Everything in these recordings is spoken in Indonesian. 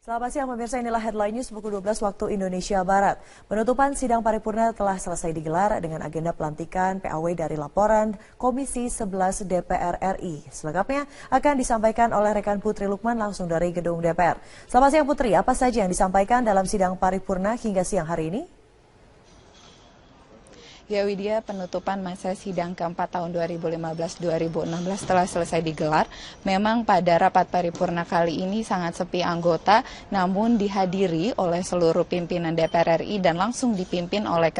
Selamat siang pemirsa, inilah headline news pukul 12 waktu Indonesia Barat. Penutupan sidang paripurna telah selesai digelar dengan agenda pelantikan PAW dari laporan Komisi 11 DPR RI. Selengkapnya akan disampaikan oleh rekan Putri Lukman langsung dari gedung DPR. Selamat siang Putri, apa saja yang disampaikan dalam sidang paripurna hingga siang hari ini? Ya Widya, penutupan masa sidang keempat tahun 2015-2016 telah selesai digelar. Memang pada rapat paripurna kali ini sangat sepi anggota, namun dihadiri oleh seluruh pimpinan DPR RI dan langsung dipimpin oleh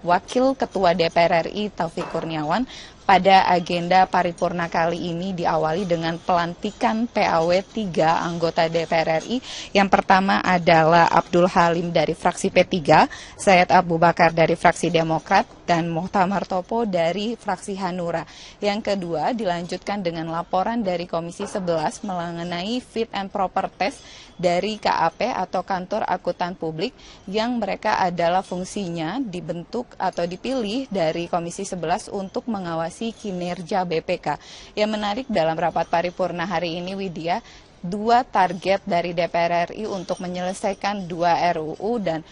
Wakil Ketua DPR RI Taufik Kurniawan. Pada agenda paripurna kali ini diawali dengan pelantikan PAW 3 anggota DPR RI. Yang pertama adalah Abdul Halim dari fraksi P3, Syed Abu Bakar dari fraksi Demokrat, dan Muhtamar Topo dari fraksi Hanura. Yang kedua dilanjutkan dengan laporan dari Komisi 11 mengenai fit and proper test dari KAP atau Kantor Akuntan Publik yang mereka adalah fungsinya dibentuk atau dipilih dari Komisi 11 untuk mengawasi kinerja BPK. Yang menarik dalam rapat paripurna hari ini Widya, 2 target dari DPR RI untuk menyelesaikan 2 RUU dan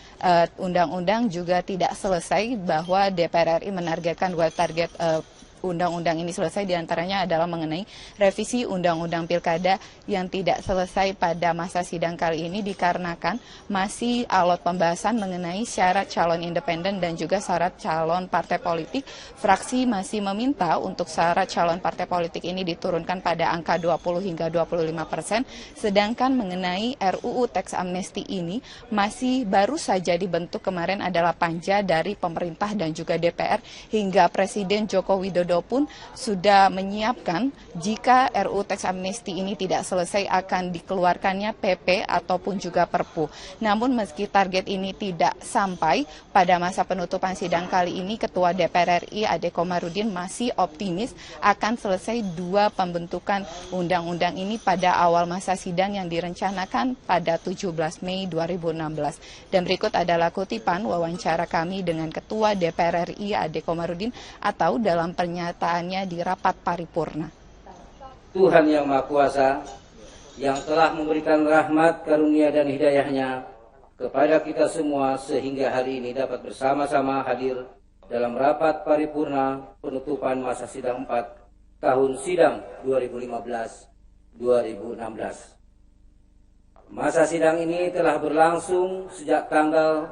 undang-undang juga tidak selesai, bahwa DPR RI menargetkan 2 target undang-undang ini selesai, diantaranya adalah mengenai revisi undang-undang pilkada yang tidak selesai pada masa sidang kali ini dikarenakan masih alot pembahasan mengenai syarat calon independen dan juga syarat calon partai politik. Fraksi masih meminta untuk syarat calon partai politik ini diturunkan pada angka 20 hingga 25%, sedangkan mengenai RUU teks amnesti ini masih baru saja dibentuk kemarin adalah panja dari pemerintah dan juga DPR, hingga Presiden Joko Widodo pun sudah menyiapkan jika RUU teks amnesti ini tidak selesai akan dikeluarkannya PP ataupun juga Perpu. Namun meski target ini tidak sampai pada masa penutupan sidang kali ini, Ketua DPR RI Ade Komarudin masih optimis akan selesai 2 pembentukan undang-undang ini pada awal masa sidang yang direncanakan pada 17 Mei 2016. Dan berikut adalah kutipan wawancara kami dengan Ketua DPR RI Ade Komarudin atau dalam pernyataannya di rapat paripurna. Tuhan yang Maha Kuasa yang telah memberikan rahmat, karunia dan hidayahnya kepada kita semua sehingga hari ini dapat bersama-sama hadir dalam rapat paripurna penutupan masa sidang 4 tahun sidang 2015-2016. Masa sidang ini telah berlangsung sejak tanggal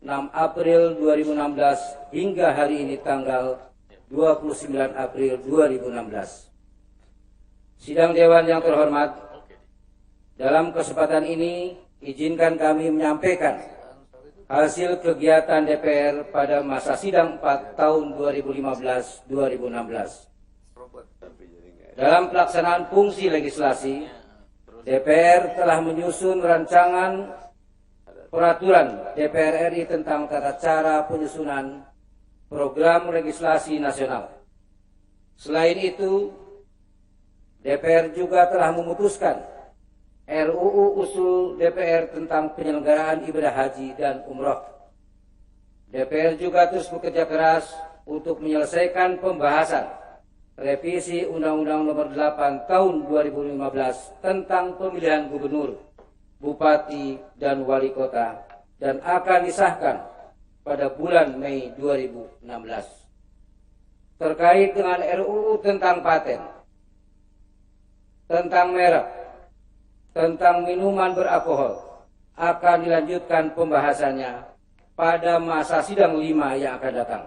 6 April 2016 hingga hari ini tanggal 29 April 2016. Sidang Dewan yang terhormat, dalam kesempatan ini izinkan kami menyampaikan hasil kegiatan DPR pada masa sidang 4 tahun 2015-2016. Dalam pelaksanaan fungsi legislasi, DPR telah menyusun rancangan peraturan DPR RI tentang tata cara penyusunan program legislasi nasional. Selain itu, DPR juga telah memutuskan RUU usul DPR tentang penyelenggaraan ibadah haji dan umroh. DPR juga terus bekerja keras untuk menyelesaikan pembahasan revisi Undang-Undang Nomor 8 Tahun 2015 tentang pemilihan gubernur, bupati, dan wali kota, dan akan disahkan pada bulan Mei 2016. Terkait dengan RUU tentang paten, tentang merek, tentang minuman beralkohol, akan dilanjutkan pembahasannya pada masa sidang 5 yang akan datang.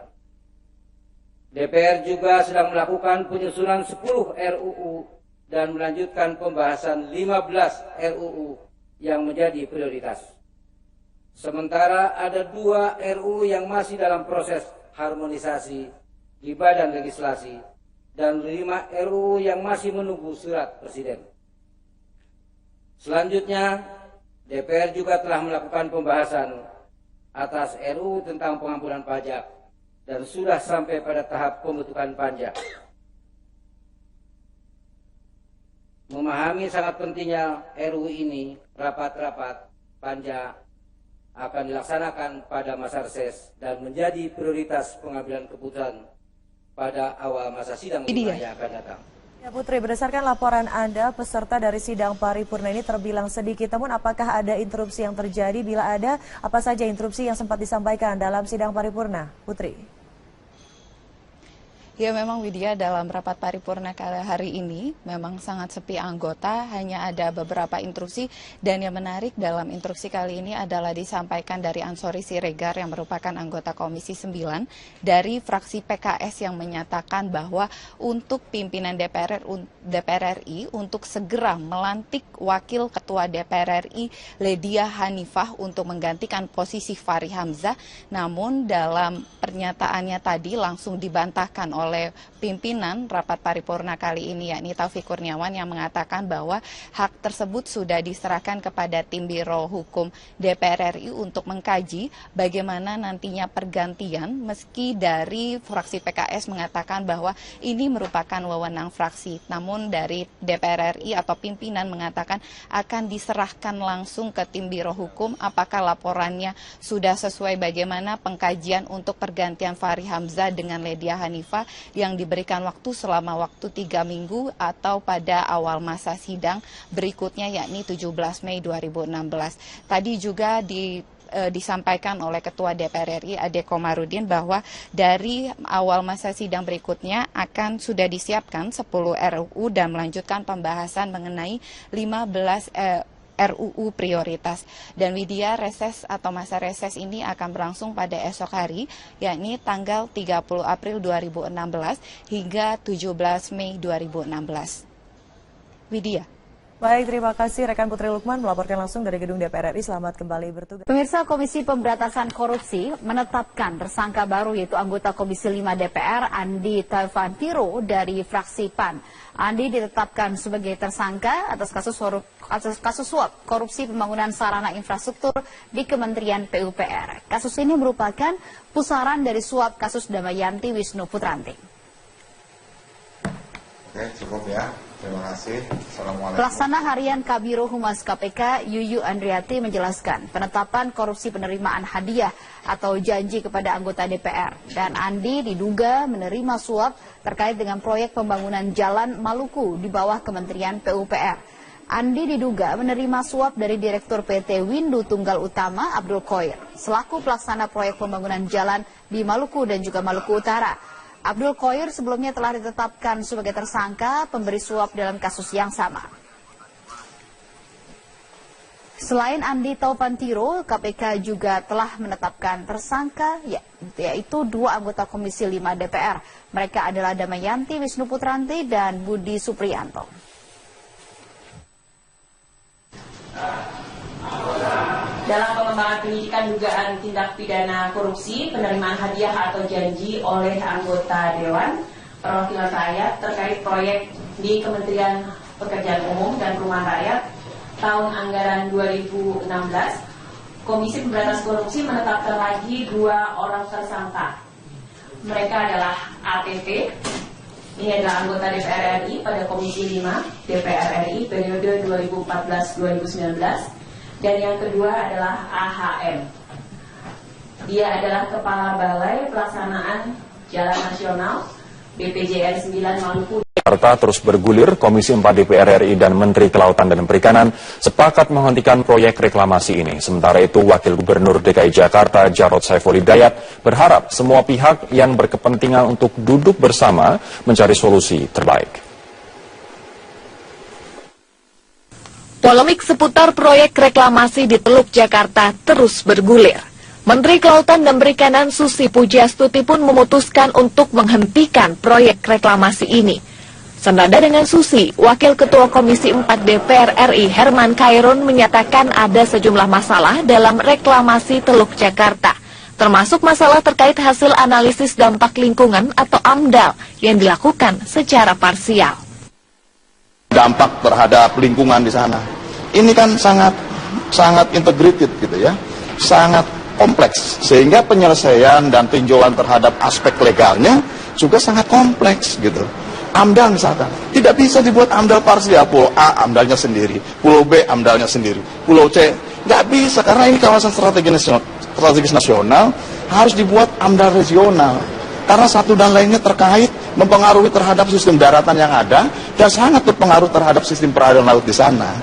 DPR juga sedang melakukan penyusunan 10 RUU dan melanjutkan pembahasan 15 RUU yang menjadi prioritas. Sementara ada 2 RUU yang masih dalam proses harmonisasi di Badan Legislasi dan 5 RUU yang masih menunggu surat Presiden. Selanjutnya, DPR juga telah melakukan pembahasan atas RUU tentang pengampunan pajak dan sudah sampai pada tahap pembentukan panja. Memahami sangat pentingnya RUU ini, rapat-rapat panja akan dilaksanakan pada masa reses dan menjadi prioritas pengambilan keputusan pada awal masa sidang yang akan datang. Ya Putri, berdasarkan laporan Anda, peserta dari sidang paripurna ini terbilang sedikit. Namun apakah ada interupsi yang terjadi? Bila ada, apa saja interupsi yang sempat disampaikan dalam sidang paripurna? Putri. Ya memang Widya, dalam rapat paripurna hari ini memang sangat sepi anggota, hanya ada beberapa instruksi, dan yang menarik dalam instruksi kali ini adalah disampaikan dari Ansori Siregar yang merupakan anggota Komisi 9 dari fraksi PKS yang menyatakan bahwa untuk pimpinan DPR RI untuk segera melantik Wakil Ketua DPR RI Ledia Hanifah untuk menggantikan posisi Fahri Hamzah, namun dalam pernyataannya tadi langsung dibantahkan oleh pimpinan rapat paripurna kali ini, yakni Taufik Kurniawan, yang mengatakan bahwa hak tersebut sudah diserahkan kepada tim Biro Hukum DPR RI untuk mengkaji bagaimana nantinya pergantian, meski dari fraksi PKS mengatakan bahwa ini merupakan wewenang fraksi, namun dari DPR RI atau pimpinan mengatakan akan diserahkan langsung ke tim Biro Hukum apakah laporannya sudah sesuai, bagaimana pengkajian untuk pergantian Fahri Hamzah dengan Ledia Hanifah yang diberikan waktu selama waktu 3 minggu atau pada awal masa sidang berikutnya, yakni 17 Mei 2016. Tadi juga disampaikan oleh Ketua DPR RI Ade Komarudin bahwa dari awal masa sidang berikutnya akan sudah disiapkan 10 RUU dan melanjutkan pembahasan mengenai 15 RUU prioritas. Dan Widya, reses atau masa reses ini akan berlangsung pada esok hari, yakni tanggal 30 April 2016 hingga 17 Mei 2016. Widya. Baik, terima kasih rekan Putri Lukman melaporkan langsung dari gedung DPR RI. Selamat kembali bertugas. Pemirsa, Komisi Pemberantasan Korupsi menetapkan tersangka baru yaitu anggota Komisi 5 DPR Andi Taufantiro dari fraksi PAN. Andi ditetapkan sebagai tersangka atas kasus suap korupsi pembangunan sarana infrastruktur di Kementerian PUPR. Kasus ini merupakan pusaran dari suap kasus Damayanti Wisnu Putranti. Oke, cukup ya. Terima kasih. Assalamualaikum. Pelaksana Harian Kabiro Humas KPK Yuyu Andriati menjelaskan penetapan korupsi penerimaan hadiah atau janji kepada anggota DPR. Dan Andi diduga menerima suap terkait dengan proyek pembangunan Jalan Maluku di bawah Kementerian PUPR. Andi diduga menerima suap dari Direktur PT Windu Tunggal Utama Abdul Qoir selaku pelaksana proyek pembangunan jalan di Maluku dan juga Maluku Utara. Abdul Qoir sebelumnya telah ditetapkan sebagai tersangka pemberi suap dalam kasus yang sama. Selain Andi Taufantiro, KPK juga telah menetapkan tersangka yaitu 2 anggota Komisi 5 DPR. Mereka adalah Damayanti Wisnu Putranti dan Budi Supriyanto. Dalam pengembangan penyidikan dugaan tindak pidana korupsi, penerimaan hadiah atau janji oleh anggota Dewan Perwakilan Rakyat terkait proyek di Kementerian Pekerjaan Umum dan Perumahan Rakyat tahun anggaran 2016, Komisi Pemberantasan Korupsi menetapkan lagi 2 orang tersangka. Mereka adalah ATP, ini adalah anggota DPR RI pada Komisi 5 DPR RI periode 2014-2019. Dan yang kedua adalah AHM. Dia adalah Kepala Balai Pelaksanaan Jalan Nasional BPJN 9 Maluku. Jakarta terus bergulir, Komisi 4 DPR RI dan Menteri Kelautan dan Perikanan sepakat menghentikan proyek reklamasi ini. Sementara itu, Wakil Gubernur DKI Jakarta Jarod Saiful Hidayat berharap semua pihak yang berkepentingan untuk duduk bersama mencari solusi terbaik. Polemik seputar proyek reklamasi di Teluk Jakarta terus bergulir. Menteri Kelautan dan Perikanan Susi Pujiastuti pun memutuskan untuk menghentikan proyek reklamasi ini. Senada dengan Susi, Wakil Ketua Komisi 4 DPR RI Herman Khairun menyatakan ada sejumlah masalah dalam reklamasi Teluk Jakarta, termasuk masalah terkait hasil analisis dampak lingkungan atau AMDAL yang dilakukan secara parsial. Dampak terhadap lingkungan di sana ini kan sangat integrated gitu ya, sangat kompleks, sehingga penyelesaian dan tinjauan terhadap aspek legalnya juga sangat kompleks gitu. AMDAL misalkan tidak bisa dibuat AMDAL parsial, pulau A AMDALnya sendiri, pulau B AMDALnya sendiri, pulau C nggak bisa karena ini kawasan strategis nasional, harus dibuat AMDAL regional karena satu dan lainnya terkait mempengaruhi terhadap sistem daratan yang ada dan sangat berpengaruh terhadap sistem perairan laut di sana.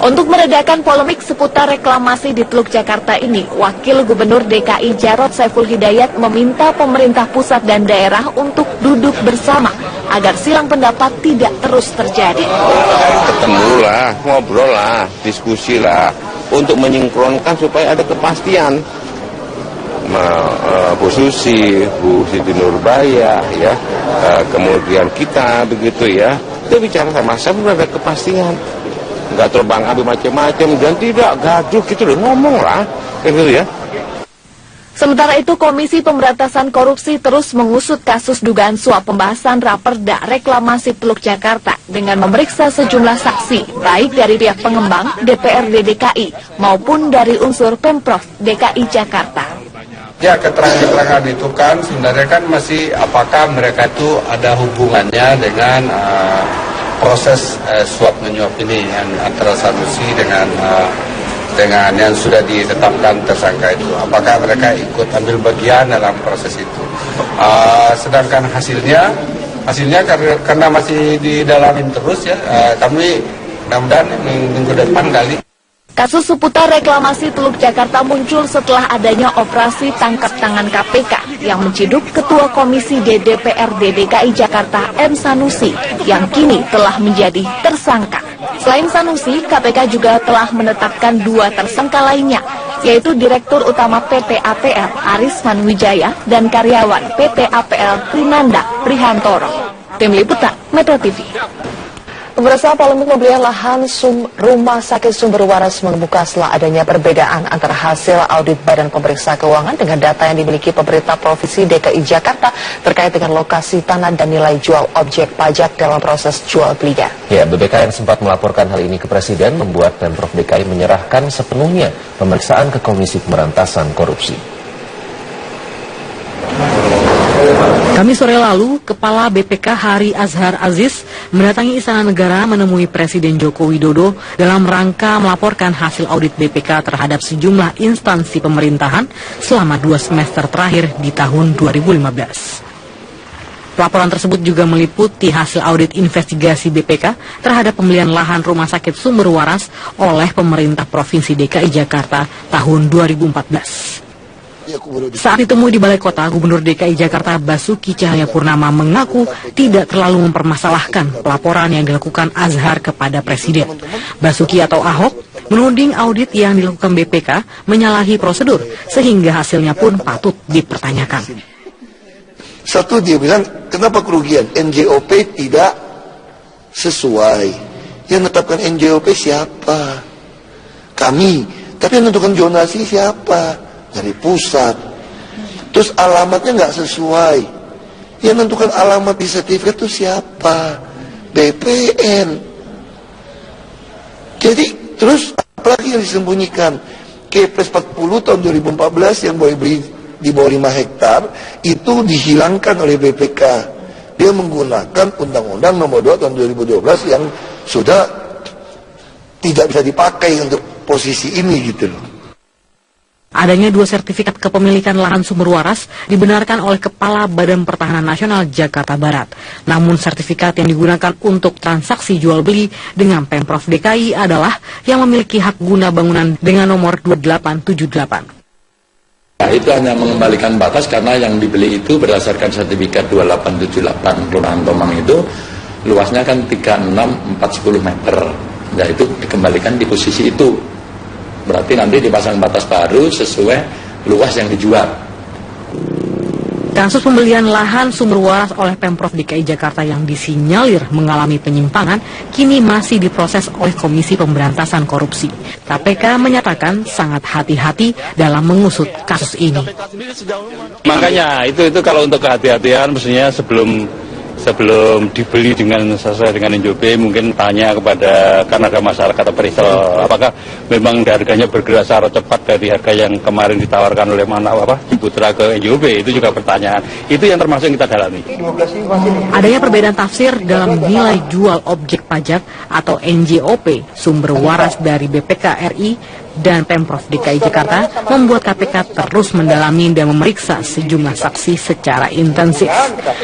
Untuk meredakan polemik seputar reklamasi di Teluk Jakarta ini, Wakil Gubernur DKI Jarod Saiful Hidayat meminta pemerintah pusat dan daerah untuk duduk bersama agar silang pendapat tidak terus terjadi. Ketemulah, ngobrol lah, diskusi lah, untuk menyinkronkan supaya ada kepastian. Bu Susi, Bu Siti Nurbaya, ya, kemudian kita begitu ya, kita bicara sama-sama ada kepastian. Nggak terbang ambing macam-macam dan tidak gaduh gitu loh, ngomong lah gitu ya. Sementara itu, Komisi Pemberantasan Korupsi terus mengusut kasus dugaan suap pembahasan Raperda Reklamasi Teluk Jakarta dengan memeriksa sejumlah saksi, baik dari pihak pengembang, DPRD DKI, maupun dari unsur Pemprov DKI Jakarta. Ya, keterangan-keterangan itu kan sebenarnya kan masih apakah mereka itu ada hubungannya dengan proses suap menyuap ini yang antara Sanusi dengan yang sudah ditetapkan tersangka itu, apakah mereka ikut ambil bagian dalam proses itu. Sedangkan hasilnya karena masih didalamin terus ya, kami mudah-mudahan minggu depan kali. Kasus seputar reklamasi Teluk Jakarta muncul setelah adanya operasi tangkap tangan KPK yang menciduk Ketua Komisi DPRD DKI Jakarta M. Sanusi yang kini telah menjadi tersangka. Selain Sanusi, KPK juga telah menetapkan 2 tersangka lainnya, yaitu Direktur Utama PT APL Aris Manwijaya dan karyawan PT APL Trinanda Prihantoro. Tim Liputan Metro TV. Pemirsa, polemik pembelian lahan Rumah Sakit Sumber Waras mengemuka setelah adanya perbedaan antara hasil audit Badan Pemeriksa Keuangan dengan data yang dimiliki pemerintah Provinsi DKI Jakarta terkait dengan lokasi tanah dan nilai jual objek pajak dalam proses jual belinya. Ya, BPK yang sempat melaporkan hal ini ke Presiden membuat Pemprov DKI menyerahkan sepenuhnya pemeriksaan ke Komisi Pemberantasan Korupsi. Kami sore lalu, Kepala BPK Hari Azhar Aziz mendatangi Istana Negara menemui Presiden Joko Widodo dalam rangka melaporkan hasil audit BPK terhadap sejumlah instansi pemerintahan selama 2 semester terakhir di tahun 2015. Laporan tersebut juga meliputi hasil audit investigasi BPK terhadap pembelian lahan Rumah Sakit Sumber Waras oleh pemerintah Provinsi DKI Jakarta tahun 2014. Saat ditemui di Balai Kota, Gubernur DKI Jakarta Basuki Cahayapurnama mengaku tidak terlalu mempermasalahkan pelaporan yang dilakukan Azhar kepada Presiden. Basuki atau Ahok menuding audit yang dilakukan BPK menyalahi prosedur sehingga hasilnya pun patut dipertanyakan. Satu, dia bilang kenapa kerugian NJOP tidak sesuai. Yang menetapkan NJOP siapa? Kami. Tapi yang menentukan zonasi siapa? Dari pusat. Terus alamatnya nggak sesuai. Yang menentukan alamat di sertifikat itu siapa? BPN. Jadi terus apalagi yang disembunyikan? Kepres 40 tahun 2014 yang boleh beli di bawah 5 hektar itu dihilangkan oleh BPK. Dia menggunakan Undang-Undang Nomor 2 tahun 2012 yang sudah tidak bisa dipakai untuk posisi ini gitu loh. Adanya 2 sertifikat kepemilikan lahan sumber waras dibenarkan oleh Kepala Badan Pertahanan Nasional Jakarta Barat. Namun sertifikat yang digunakan untuk transaksi jual beli dengan Pemprov DKI adalah yang memiliki hak guna bangunan dengan nomor 2878. Nah, itu hanya mengembalikan batas karena yang dibeli itu berdasarkan sertifikat 2878 Kelurahan Tomang itu luasnya kan 36,410 meter. Nah, itu dikembalikan di posisi itu. Berarti nanti dipasang batas baru sesuai luas yang dijual. Kasus pembelian lahan sumber waras oleh Pemprov DKI Jakarta yang disinyalir mengalami penyimpangan kini masih diproses oleh Komisi Pemberantasan Korupsi. KPK menyatakan sangat hati-hati dalam mengusut kasus ini. Makanya itu kalau untuk kehati-hatian mestinya sebelum sebelum dibeli sesuai dengan NJOP mungkin tanya kepada, karena ada masyarakat appraisal, apakah memang harganya bergerak secara cepat dari harga yang kemarin ditawarkan oleh Ciputra ke NJOP, itu juga pertanyaan. Itu yang termasuk yang kita dalami. Adanya perbedaan tafsir dalam nilai jual objek pajak atau NJOP sumber waras dari BPK RI dan Pemprov DKI Jakarta membuat KPK terus mendalami dan memeriksa sejumlah saksi secara intensif.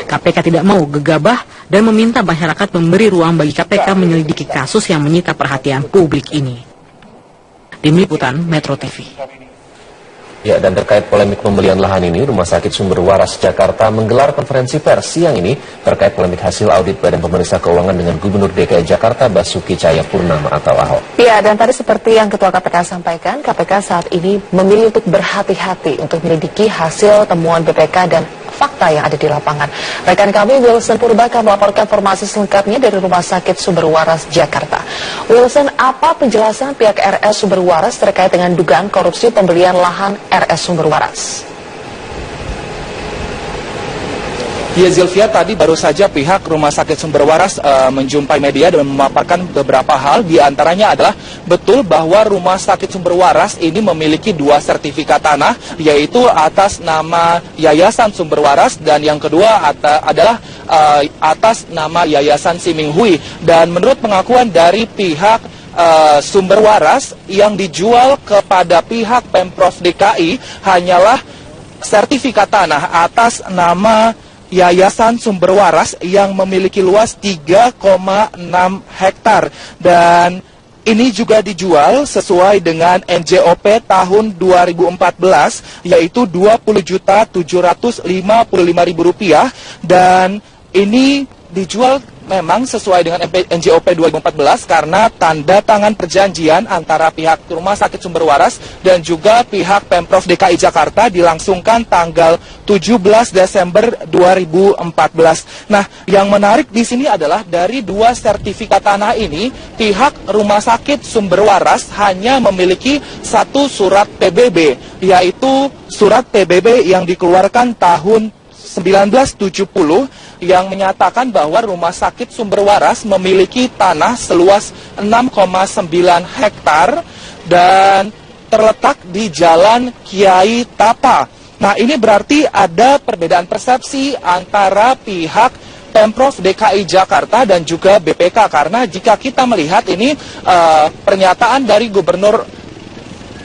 KPK tidak mau gegabah dan meminta masyarakat memberi ruang bagi KPK menyelidiki kasus yang menyita perhatian publik ini. Tim Liputan Metro TV. Ya, dan terkait polemik pembelian lahan ini, Rumah Sakit Sumber Waras Jakarta menggelar konferensi pers siang ini terkait polemik hasil audit Badan Pemeriksa Keuangan dengan Gubernur DKI Jakarta Basuki Cahayapurnama atau Ahok. Ya, dan tadi seperti yang Ketua KPK sampaikan, KPK saat ini memilih untuk berhati-hati untuk menyelidiki hasil temuan BPK dan fakta yang ada di lapangan. Rekan kami Wilson Purbaka melaporkan informasi selengkapnya dari Rumah Sakit Sumber Waras Jakarta. Wilson, apa penjelasan pihak RS Sumber Waras terkait dengan dugaan korupsi pembelian lahan RS Sumber Waras? Ya Zilvia, tadi baru saja pihak Rumah Sakit Sumber Waras menjumpai media dan memaparkan beberapa hal. Di antaranya adalah betul bahwa Rumah Sakit Sumber Waras ini memiliki 2 sertifikat tanah, yaitu atas nama Yayasan Sumber Waras dan yang kedua adalah atas nama Yayasan Siminghui. Dan menurut pengakuan dari pihak Sumber Waras, yang dijual kepada pihak Pemprov DKI hanyalah sertifikat tanah atas nama Yayasan Sumber Waras yang memiliki luas 3,6 hektar dan ini juga dijual sesuai dengan NJOP tahun 2014 yaitu Rp20.755.000 dan ini dijual memang sesuai dengan NJOP 2014 karena tanda tangan perjanjian antara pihak Rumah Sakit Sumber Waras dan juga pihak Pemprov DKI Jakarta dilangsungkan tanggal 17 Desember 2014. Nah, yang menarik di sini adalah dari 2 sertifikat tanah ini, pihak Rumah Sakit Sumber Waras hanya memiliki 1 surat PBB, yaitu surat PBB yang dikeluarkan tahun 1970 yang menyatakan bahwa Rumah Sakit Sumber Waras memiliki tanah seluas 6,9 hektar dan terletak di Jalan Kiai Tapa. Nah, ini berarti ada perbedaan persepsi antara pihak Pemprov DKI Jakarta dan juga BPK karena jika kita melihat ini pernyataan dari Gubernur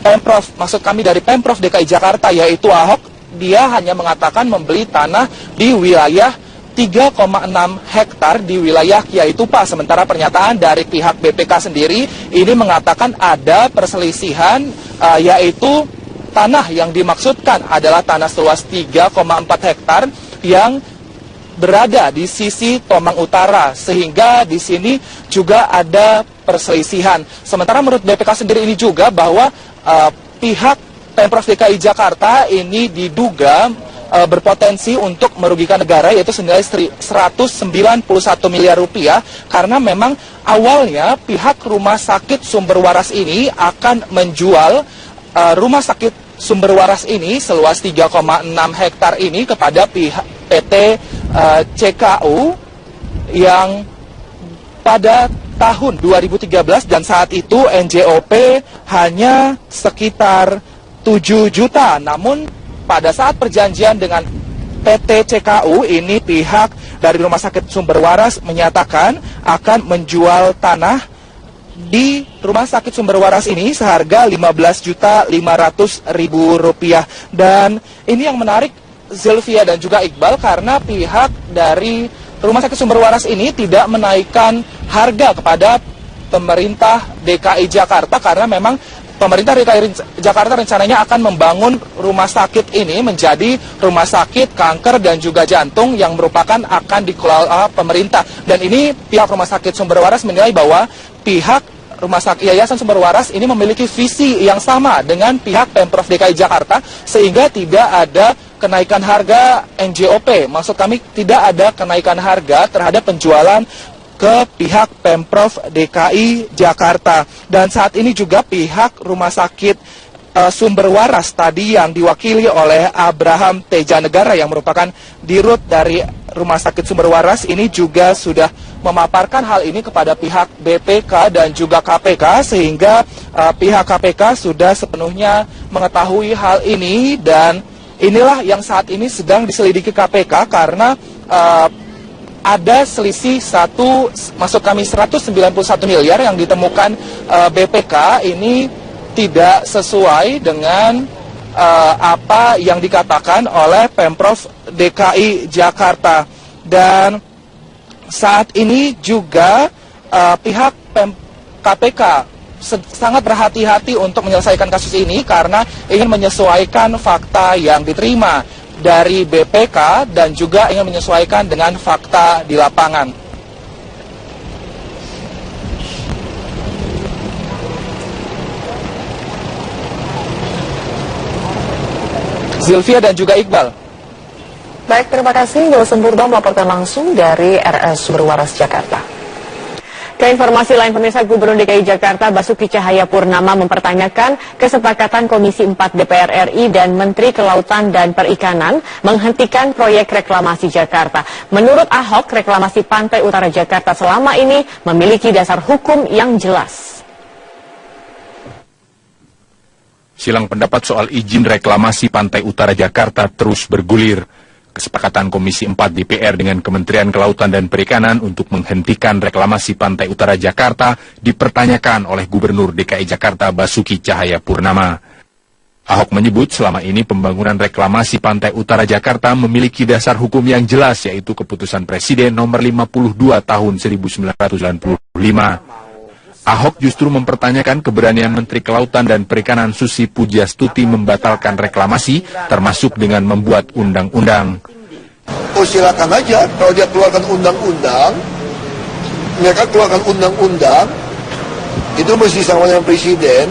Pemprov, maksud kami dari Pemprov DKI Jakarta yaitu Ahok, dia hanya mengatakan membeli tanah di wilayah 3,6 hektar di wilayah Kiai Tupa. Sementara pernyataan dari pihak BPK sendiri ini mengatakan ada perselisihan yaitu tanah yang dimaksudkan adalah tanah seluas 3,4 hektar yang berada di sisi Tomang Utara sehingga di sini juga ada perselisihan. Sementara menurut BPK sendiri ini juga bahwa pihak Pemprov DKI Jakarta ini diduga berpotensi untuk merugikan negara yaitu senilai 191 miliar rupiah karena memang awalnya pihak Rumah Sakit Sumber Waras ini akan menjual Rumah Sakit Sumber Waras ini seluas 3,6 hektar ini kepada pihak PT CKU yang pada tahun 2013 dan saat itu NJOP hanya sekitar 7 juta. Namun pada saat perjanjian dengan PT CKU ini pihak dari Rumah Sakit Sumber Waras menyatakan akan menjual tanah di Rumah Sakit Sumber Waras ini seharga Rp15.500.000. Dan ini yang menarik Zilvia dan juga Iqbal karena pihak dari Rumah Sakit Sumber Waras ini tidak menaikkan harga kepada pemerintah DKI Jakarta karena memang pemerintah DKI Jakarta rencananya akan membangun rumah sakit ini menjadi rumah sakit kanker dan juga jantung yang merupakan akan dikelola pemerintah. Dan ini pihak Rumah Sakit Sumber Waras menilai bahwa pihak Rumah Sakit Yayasan Sumber Waras ini memiliki visi yang sama dengan pihak Pemprov DKI Jakarta sehingga tidak ada kenaikan harga NJOP. Maksud kami tidak ada kenaikan harga terhadap penjualan ke pihak Pemprov DKI Jakarta. Dan saat ini juga pihak Rumah Sakit Sumber Waras tadi yang diwakili oleh Abraham Tejanegara yang merupakan dirut dari Rumah Sakit Sumber Waras ini juga sudah memaparkan hal ini kepada pihak BPK dan juga KPK, sehingga pihak KPK sudah sepenuhnya mengetahui hal ini, dan inilah yang saat ini sedang diselidiki KPK karena ada selisih maksud kami 191 miliar yang ditemukan BPK ini tidak sesuai dengan apa yang dikatakan oleh Pemprov DKI Jakarta. Dan saat ini juga pihak KPK sangat berhati-hati untuk menyelesaikan kasus ini karena ingin menyesuaikan fakta yang diterima dari BPK dan juga ingin menyesuaikan dengan fakta di lapangan. Zilvia dan juga Iqbal. Baik, terima kasih. Dosen Purba melaporkan langsung dari RS Sumber Waras, Jakarta. Ke informasi lain, pemirsa, Gubernur DKI Jakarta Basuki Cahayapurnama mempertanyakan kesepakatan Komisi 4 DPR RI dan Menteri Kelautan dan Perikanan menghentikan proyek reklamasi Jakarta. Menurut Ahok, reklamasi Pantai Utara Jakarta selama ini memiliki dasar hukum yang jelas. Silang pendapat soal izin reklamasi Pantai Utara Jakarta terus bergulir. Kesepakatan Komisi 4 DPR dengan Kementerian Kelautan dan Perikanan untuk menghentikan reklamasi Pantai Utara Jakarta dipertanyakan oleh Gubernur DKI Jakarta Basuki Cahayapurnama. Ahok menyebut selama ini pembangunan reklamasi Pantai Utara Jakarta memiliki dasar hukum yang jelas, yaitu Keputusan Presiden nomor 52 tahun 1995. Ahok justru mempertanyakan keberanian Menteri Kelautan dan Perikanan Susi Pujiastuti membatalkan reklamasi, termasuk dengan membuat undang-undang. Oh, silakan aja, kalau dia keluarkan undang-undang, mereka keluarkan undang-undang, itu mesti sama dengan Presiden,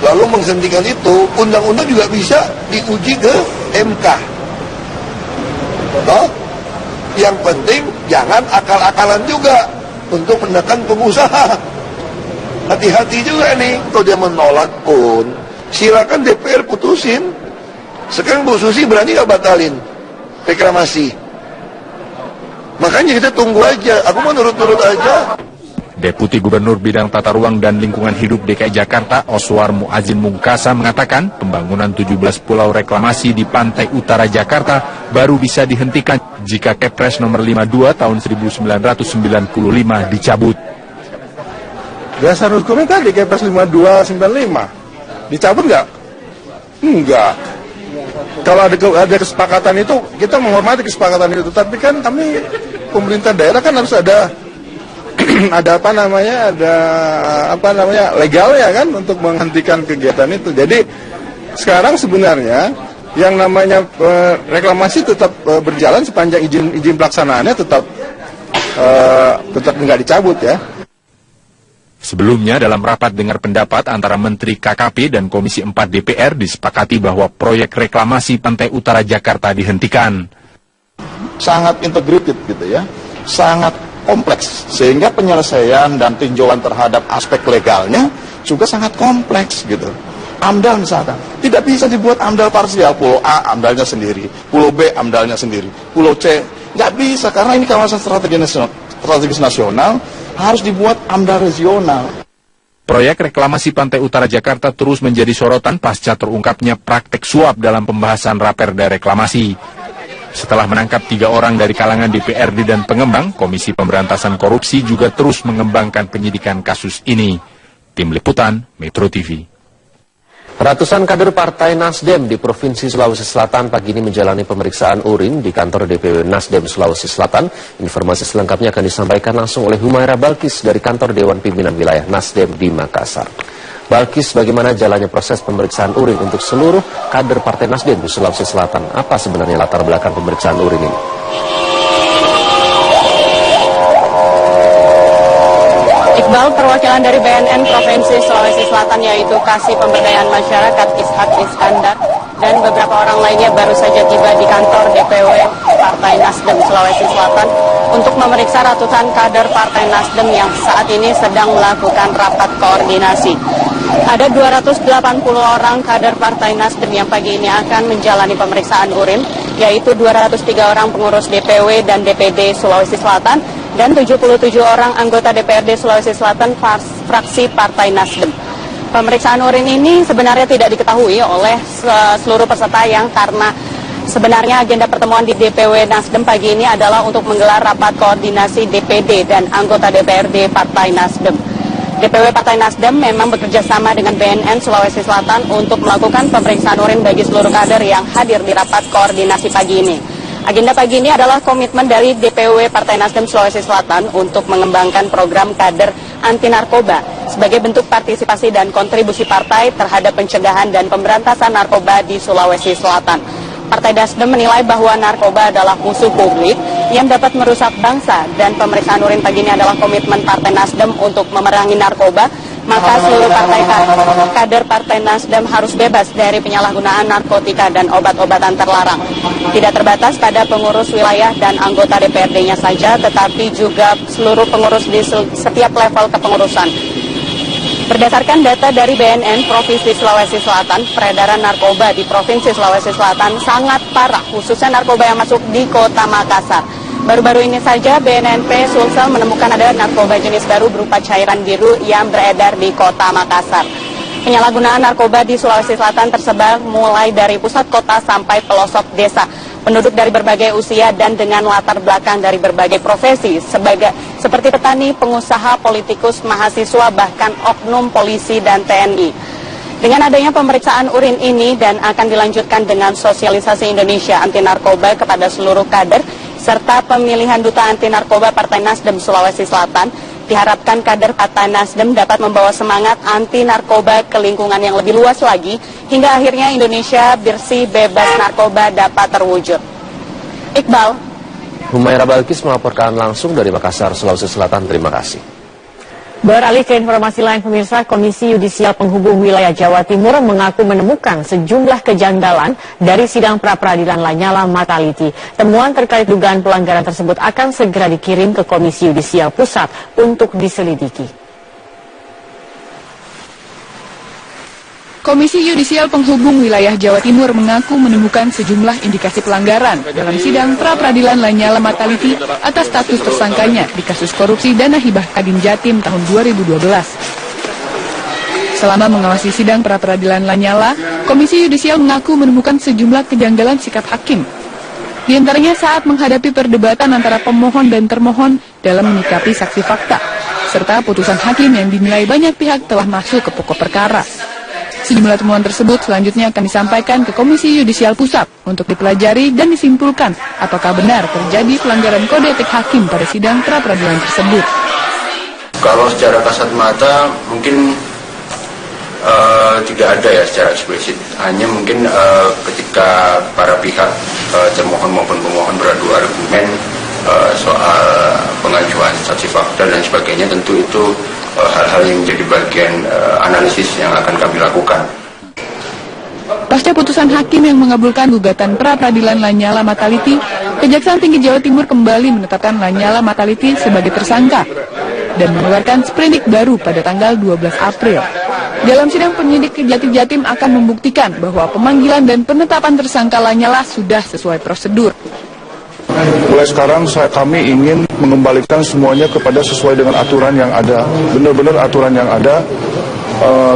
lalu menghentikan itu, undang-undang juga bisa diuji ke MK. Toh, yang penting jangan akal-akalan juga untuk menekan pengusaha. Hati-hati juga nih, kalau dia menolak pun, silakan DPR putusin. Sekarang Bu Susi berani nggak batalin reklamasi? Makanya kita tunggu aja, aku mau nurut-nurut aja. Deputi Gubernur Bidang Tata Ruang dan Lingkungan Hidup DKI Jakarta, Oswar Muazin Mungkasa, mengatakan pembangunan 17 pulau reklamasi di Pantai Utara Jakarta baru bisa dihentikan jika Kepres nomor 52 tahun 1995 dicabut. Dasar hukumnya tadi Kepres 5295 dicabut nggak? Enggak. Kalau ada kesepakatan itu, kita menghormati kesepakatan itu. Tapi kan kami pemerintah daerah kan harus ada ada legalnya kan untuk menghentikan kegiatan itu. Jadi sekarang sebenarnya yang namanya reklamasi tetap berjalan sepanjang izin pelaksanaannya tetap nggak dicabut ya. Sebelumnya dalam rapat dengar pendapat antara Menteri KKP dan Komisi 4 DPR disepakati bahwa proyek reklamasi Pantai Utara Jakarta dihentikan. Sangat integrated gitu ya, sangat kompleks, sehingga penyelesaian dan tinjauan terhadap aspek legalnya juga sangat kompleks gitu. AMDAL misalkan, tidak bisa dibuat AMDAL parsial, Pulau A AMDALnya sendiri, Pulau B AMDALnya sendiri, Pulau C, nggak bisa karena ini kawasan strategis nasional, harus dibuat AMDAL regional. Proyek reklamasi Pantai Utara Jakarta terus menjadi sorotan pasca terungkapnya praktek suap dalam pembahasan Raperda reklamasi. Setelah menangkap 3 orang dari kalangan DPRD dan pengembang, Komisi Pemberantasan Korupsi juga terus mengembangkan penyidikan kasus ini. Tim Liputan, Metro TV. Ratusan kader Partai Nasdem di Provinsi Sulawesi Selatan pagi ini menjalani pemeriksaan urin di kantor DPW Nasdem Sulawesi Selatan. Informasi selengkapnya akan disampaikan langsung oleh Humaira Balkis dari kantor Dewan Pimpinan Wilayah Nasdem di Makassar. Balkis, bagaimana jalannya proses pemeriksaan urin untuk seluruh kader Partai Nasdem di Sulawesi Selatan? Apa sebenarnya latar belakang pemeriksaan urin ini? Iqbal, perwakilan dari BNN Provinsi Sulawesi Selatan yaitu Kasih Pemberdayaan Masyarakat Ishak Iskandar dan beberapa orang lainnya baru saja tiba di kantor DPW Partai Nasdem Sulawesi Selatan untuk memeriksa ratusan kader Partai Nasdem yang saat ini sedang melakukan rapat koordinasi. Ada 280 orang kader Partai Nasdem yang pagi ini akan menjalani pemeriksaan urin, yaitu 203 orang pengurus DPW dan DPD Sulawesi Selatan dan 77 orang anggota DPRD Sulawesi Selatan fraksi Partai Nasdem. Pemeriksaan urin ini sebenarnya tidak diketahui oleh seluruh peserta karena sebenarnya agenda pertemuan di DPW Nasdem pagi ini adalah untuk menggelar rapat koordinasi DPD dan anggota DPRD Partai Nasdem. DPW Partai Nasdem memang bekerja sama dengan BNN Sulawesi Selatan untuk melakukan pemeriksaan urin bagi seluruh kader yang hadir di rapat koordinasi pagi ini. Agenda pagi ini adalah komitmen dari DPW Partai Nasdem Sulawesi Selatan untuk mengembangkan program kader anti narkoba sebagai bentuk partisipasi dan kontribusi partai terhadap pencegahan dan pemberantasan narkoba di Sulawesi Selatan. Partai Nasdem menilai bahwa narkoba adalah musuh publik yang dapat merusak bangsa dan pemeriksaan urin pagi ini adalah komitmen Partai Nasdem untuk memerangi narkoba, maka seluruh kader Partai Nasdem harus bebas dari penyalahgunaan narkotika dan obat-obatan terlarang. Tidak terbatas pada pengurus wilayah dan anggota DPRD-nya saja, tetapi juga seluruh pengurus di setiap level kepengurusan. Berdasarkan data dari BNN Provinsi Sulawesi Selatan, peredaran narkoba di Provinsi Sulawesi Selatan sangat parah, khususnya narkoba yang masuk di Kota Makassar. Baru-baru ini saja BNNP Sulsel menemukan ada narkoba jenis baru berupa cairan biru yang beredar di Kota Makassar. Penyalahgunaan narkoba di Sulawesi Selatan tersebar mulai dari pusat kota sampai pelosok desa. Penduduk dari berbagai usia dan dengan latar belakang dari berbagai profesi seperti petani, pengusaha, politikus, mahasiswa, bahkan oknum polisi dan TNI. Dengan adanya pemeriksaan urin ini dan akan dilanjutkan dengan sosialisasi Indonesia anti narkoba kepada seluruh kader serta pemilihan duta anti narkoba Partai Nasdem Sulawesi Selatan, diharapkan kader Partai Nasdem dapat membawa semangat anti narkoba ke lingkungan yang lebih luas lagi hingga akhirnya Indonesia bersih bebas narkoba dapat terwujud. Iqbal. Humaira Balkis melaporkan langsung dari Makassar, Sulawesi Selatan. Terima kasih. Beralih ke informasi lain, pemirsa, Komisi Yudisial Penghubung Wilayah Jawa Timur mengaku menemukan sejumlah kejanggalan dari sidang pra-peradilan Lanyala Mataliti. Temuan terkait dugaan pelanggaran tersebut akan segera dikirim ke Komisi Yudisial Pusat untuk diselidiki. Komisi Yudisial Penghubung Wilayah Jawa Timur mengaku menemukan sejumlah indikasi pelanggaran dalam sidang pra-peradilan Lanyala Mataliti atas status tersangkanya di kasus korupsi dana hibah Kadin Jatim tahun 2012. Selama mengawasi sidang pra-peradilan Lanyala, Komisi Yudisial mengaku menemukan sejumlah kejanggalan sikap hakim. Di antaranya saat menghadapi perdebatan antara pemohon dan termohon dalam menyikapi saksi fakta, serta putusan hakim yang dinilai banyak pihak telah masuk ke pokok perkara. Sejumlah temuan tersebut selanjutnya akan disampaikan ke Komisi Yudisial Pusat untuk dipelajari dan disimpulkan apakah benar terjadi pelanggaran kode etik hakim pada sidang pra-peradilan tersebut. Kalau secara kasat mata mungkin tidak ada ya secara eksplisit, hanya mungkin ketika para pihak termohon maupun pemohon beradu argumen soal pengajuan saksi fakta dan sebagainya, tentu itu hal-hal yang menjadi bagian analisis yang akan kami lakukan. Pasca putusan hakim yang mengabulkan gugatan pra-peradilan Lanyala Mataliti, Kejaksaan Tinggi Jawa Timur kembali menetapkan Lanyala Mataliti sebagai tersangka dan mengeluarkan sprindik baru pada tanggal 12 April. Dalam sidang, penyidik Kejati Jatim akan membuktikan bahwa pemanggilan dan penetapan tersangka Lanyala sudah sesuai prosedur. Mulai sekarang kami ingin mengembalikan semuanya kepada sesuai dengan aturan yang ada, benar-benar aturan yang ada,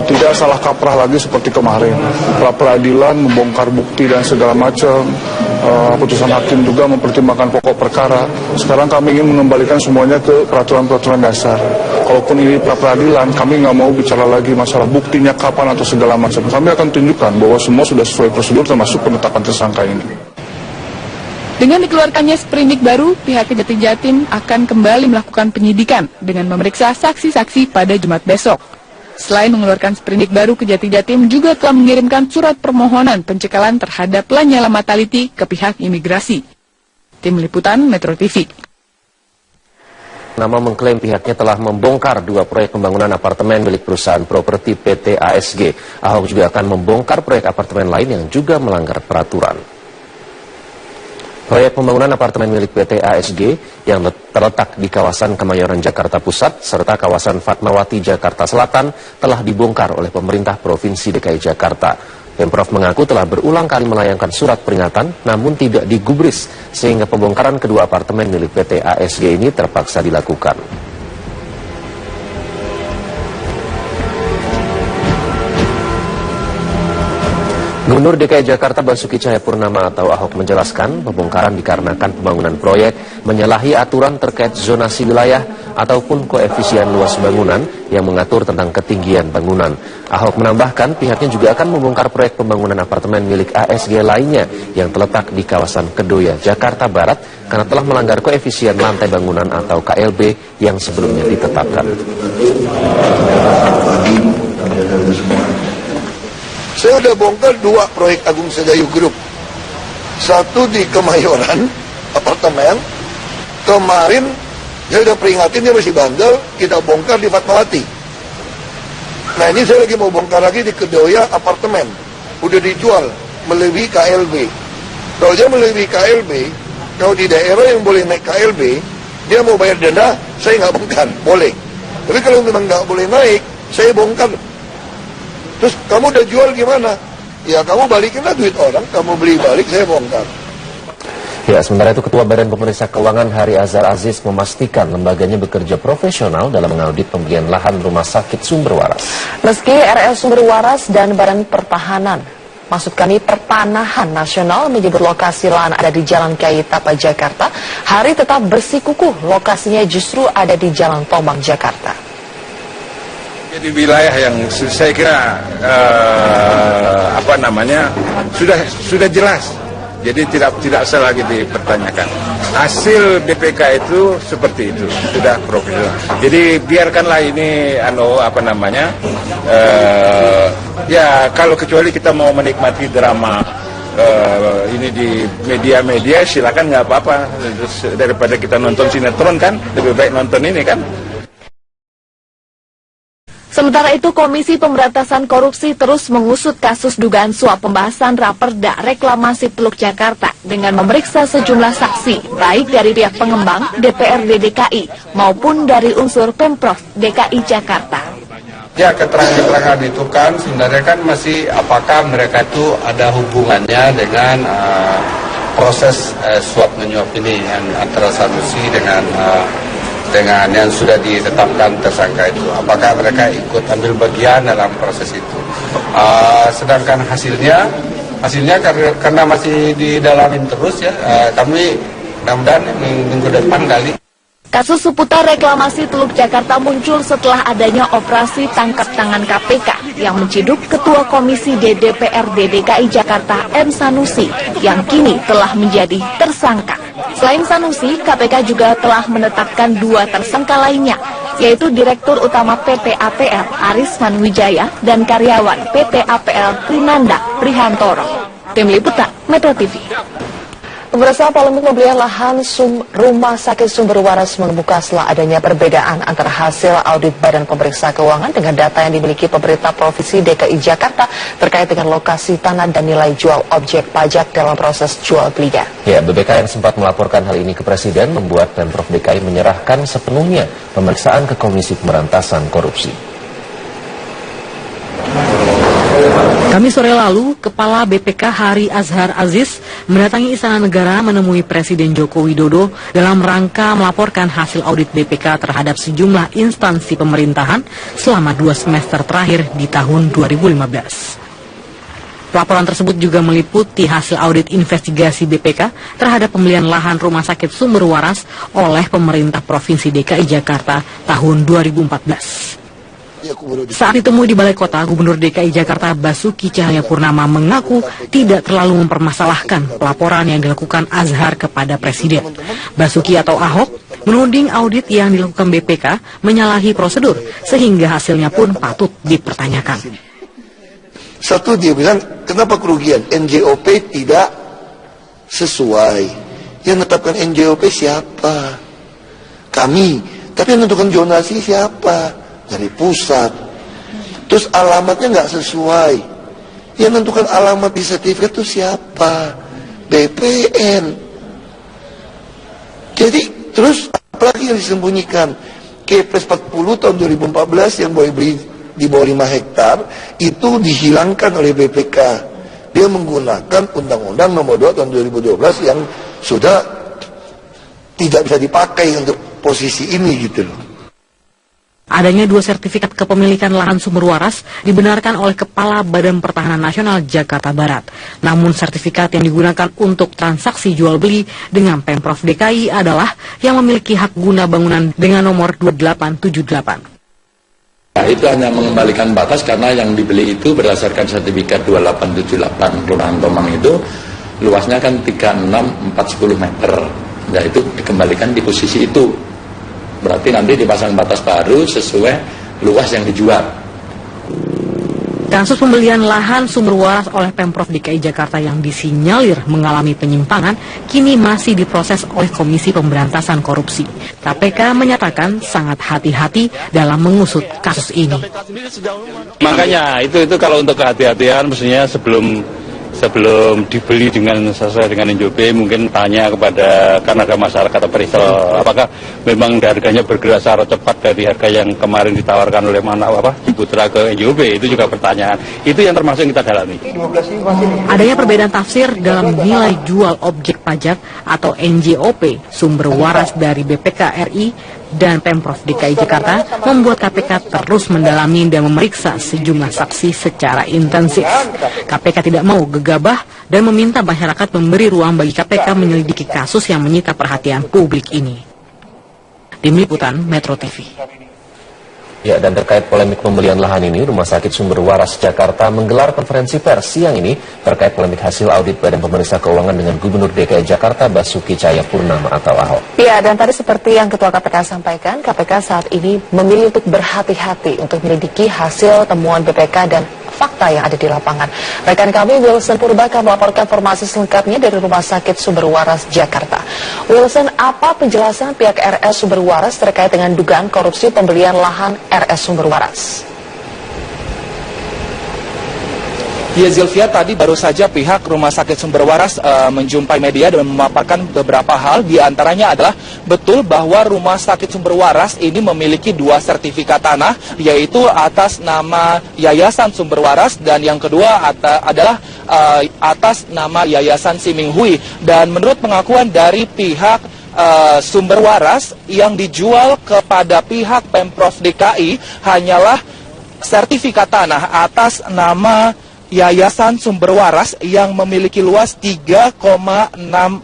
tidak salah kaprah lagi seperti kemarin. Pra-peradilan membongkar bukti dan segala macam, putusan hakim juga mempertimbangkan pokok perkara. Sekarang kami ingin mengembalikan semuanya ke peraturan-peraturan dasar. Kalaupun ini pra-peradilan, kami nggak mau bicara lagi masalah buktinya kapan atau segala macam. Kami akan tunjukkan bahwa semua sudah sesuai prosedur termasuk penetapan tersangka ini. Dengan dikeluarkannya sprindik baru, pihak Kejati Jatim akan kembali melakukan penyidikan dengan memeriksa saksi-saksi pada Jumat besok. Selain mengeluarkan sprindik baru, Kejati Jatim juga telah mengirimkan surat permohonan pencekalan terhadap Lanyala Mataliti ke pihak imigrasi. Tim Liputan Metro TV. Nama mengklaim pihaknya telah membongkar 2 proyek pembangunan apartemen milik perusahaan properti PT ASG. Ahok juga akan membongkar proyek apartemen lain yang juga melanggar peraturan. Proyek pembangunan apartemen milik PT ASG yang terletak di kawasan Kemayoran, Jakarta Pusat, serta kawasan Fatmawati, Jakarta Selatan telah dibongkar oleh pemerintah Provinsi DKI Jakarta. Pemprov mengaku telah berulang kali melayangkan surat peringatan, namun tidak digubris, sehingga pembongkaran kedua apartemen milik PT ASG ini terpaksa dilakukan. Gubernur DKI Jakarta Basuki Cahayapurnama atau Ahok menjelaskan pembongkaran dikarenakan pembangunan proyek menyalahi aturan terkait zonasi wilayah ataupun koefisien luas bangunan yang mengatur tentang ketinggian bangunan. Ahok menambahkan pihaknya juga akan membongkar proyek pembangunan apartemen milik ASG lainnya yang terletak di kawasan Kedoya, Jakarta Barat karena telah melanggar koefisien lantai bangunan atau KLB yang sebelumnya ditetapkan. Saya udah bongkar 2 proyek Agung Sedayu Group. Satu di Kemayoran, apartemen. Kemarin, saya udah peringatin dia masih bandel, kita bongkar di Fatmawati. Nah ini saya lagi mau bongkar lagi di Kedoya, apartemen. Udah dijual, melebihi KLB. Kalau dia melebihi KLB, kalau di daerah yang boleh naik KLB, dia mau bayar denda, saya nggak bongkar, boleh. Tapi kalau memang nggak boleh naik, saya bongkar. Terus kamu udah jual gimana? Ya kamu balikinlah duit orang, kamu beli balik, saya bongkar. Ya, sementara itu Ketua Badan Pemeriksa Keuangan Hari Azhar Aziz memastikan lembaganya bekerja profesional dalam mengaudit pembelian lahan rumah sakit Sumber Waras. Meski RL Sumber Waras dan Badan Pertanahan Nasional menyebut lokasi lahan ada di Jalan Kiai Tapa, Jakarta, Hari tetap bersikukuh lokasinya justru ada di Jalan Tomang, Jakarta. Di wilayah yang saya kira sudah jelas, jadi tidak usah lagi dipertanyakan. Hasil BPK itu seperti itu, sudah profesional. Jadi biarkanlah ini ya kalau kecuali kita mau menikmati drama ini di media-media, silakan, nggak apa-apa. Daripada kita nonton sinetron kan, lebih baik nonton ini kan. Sementara itu, Komisi Pemberantasan Korupsi terus mengusut kasus dugaan suap pembahasan Raperda Reklamasi Teluk Jakarta dengan memeriksa sejumlah saksi, baik dari pihak pengembang, DPRD DKI, maupun dari unsur Pemprov DKI Jakarta. Ya, keterangan-keterangan itu kan sebenarnya kan masih apakah mereka itu ada hubungannya dengan proses suap menyuap ini yang antara Sanusi dengan yang sudah ditetapkan tersangka itu, apakah mereka ikut ambil bagian dalam proses itu. Sedangkan hasilnya karena masih didalamin terus ya, kami mudah-mudahan minggu depan kali. Kasus seputar reklamasi Teluk Jakarta muncul setelah adanya operasi tangkap tangan KPK yang menciduk Ketua Komisi DPRD DKI Jakarta M. Sanusi yang kini telah menjadi tersangka. Selain Sanusi, KPK juga telah menetapkan 2 tersangka lainnya, yaitu Direktur Utama PT APL Aris Manwijaya dan karyawan PT APL Trinanda Prihantoro. Tim Liputan Metro TV. Pemirsa, polemik pembelian lahan Rumah Sakit Sumber Waras mengemuka setelah adanya perbedaan antara hasil audit Badan Pemeriksa Keuangan dengan data yang dimiliki pemerintah Provinsi DKI Jakarta terkait dengan lokasi tanah dan nilai jual objek pajak dalam proses jual belinya. Ya, BBK yang sempat melaporkan hal ini ke Presiden membuat Pemprov DKI menyerahkan sepenuhnya pemeriksaan ke Komisi Pemberantasan Korupsi. Kamis sore lalu, Kepala BPK Hari Azhar Aziz mendatangi Istana Negara menemui Presiden Joko Widodo dalam rangka melaporkan hasil audit BPK terhadap sejumlah instansi pemerintahan selama 2 semester terakhir di tahun 2015. Laporan tersebut juga meliputi hasil audit investigasi BPK terhadap pembelian lahan Rumah Sakit Sumber Waras oleh pemerintah Provinsi DKI Jakarta tahun 2014. Saat ditemui di Balai Kota, Gubernur DKI Jakarta Basuki Cahayapurnama mengaku tidak terlalu mempermasalahkan pelaporan yang dilakukan Azhar kepada Presiden. Basuki atau Ahok menuding audit yang dilakukan BPK menyalahi prosedur sehingga hasilnya pun patut dipertanyakan. Satu, dia bilang kenapa kerugian NJOP tidak sesuai. Yang menetapkan NJOP siapa? Kami. Tapi yang menentukan zonasi siapa? Dari pusat. Terus alamatnya nggak sesuai. Yang menentukan alamat di sertifikat itu siapa? BPN. Jadi terus apalagi yang disembunyikan? Kepres 40 tahun 2014 yang boleh beli di bawah 5 hektar itu dihilangkan oleh BPK. Dia menggunakan Undang-Undang Nomor 2 tahun 2012 yang sudah tidak bisa dipakai untuk posisi ini gitu loh. Adanya 2 sertifikat kepemilikan lahan sumber waras dibenarkan oleh Kepala Badan Pertahanan Nasional Jakarta Barat. Namun sertifikat yang digunakan untuk transaksi jual beli dengan Pemprov DKI adalah yang memiliki hak guna bangunan dengan nomor 2878. Itu hanya mengembalikan batas karena yang dibeli itu berdasarkan sertifikat 2878 Kelurahan Tomang itu luasnya kan 36,410 meter. Nah itu dikembalikan di posisi itu. Berarti nanti dipasang batas baru sesuai luas yang dijual. Kasus pembelian lahan sumber waras oleh Pemprov DKI Jakarta yang disinyalir mengalami penyimpangan kini masih diproses oleh Komisi Pemberantasan Korupsi. KPK menyatakan sangat hati-hati dalam mengusut kasus ini. Makanya itu kalau untuk kehati-hatian mestinya sebelum dibeli sesuai dengan NJOP mungkin tanya kepada, karena ada masyarakat atau peritel, apakah memang harganya bergerak secara cepat dari harga yang kemarin ditawarkan oleh Ciputra ke NJOP. Itu juga pertanyaan, itu yang termasuk yang kita dalami. Adanya perbedaan tafsir dalam nilai jual objek pajak atau NJOP sumber waras dari BPK RI dan Pemprov DKI Jakarta membuat KPK terus mendalami dan memeriksa sejumlah saksi secara intensif. KPK tidak mau gegabah dan meminta masyarakat memberi ruang bagi KPK menyelidiki kasus yang menyita perhatian publik ini. Tim Liputan Metro TV. Ya, dan terkait polemik pembelian lahan ini, Rumah Sakit Sumber Waras Jakarta menggelar konferensi pers siang ini terkait polemik hasil audit Badan Pemeriksa Keuangan dengan Gubernur DKI Jakarta Basuki Cahayapurnama atau Ahok. Ya, dan tadi seperti yang Ketua KPK sampaikan, KPK saat ini memilih untuk berhati-hati untuk menyelidiki hasil temuan BPK dan fakta yang ada di lapangan. Rekan kami Wilson Purbaka melaporkan informasi selengkapnya dari Rumah Sakit Sumber Waras Jakarta. Wilson, apa penjelasan pihak RS Sumber Waras terkait dengan dugaan korupsi pembelian lahan RS Sumber Waras? Ya Zilvia, tadi baru saja pihak Rumah Sakit Sumber Waras menjumpai media dan memaparkan beberapa hal. Di antaranya adalah betul bahwa Rumah Sakit Sumber Waras ini memiliki 2 sertifikat tanah, yaitu atas nama Yayasan Sumber Waras dan yang kedua adalah atas nama Yayasan Siminghui. Dan menurut pengakuan dari pihak Sumber Waras, yang dijual kepada pihak Pemprov DKI hanyalah sertifikat tanah atas nama Yayasan Sumber Waras yang memiliki luas 3,6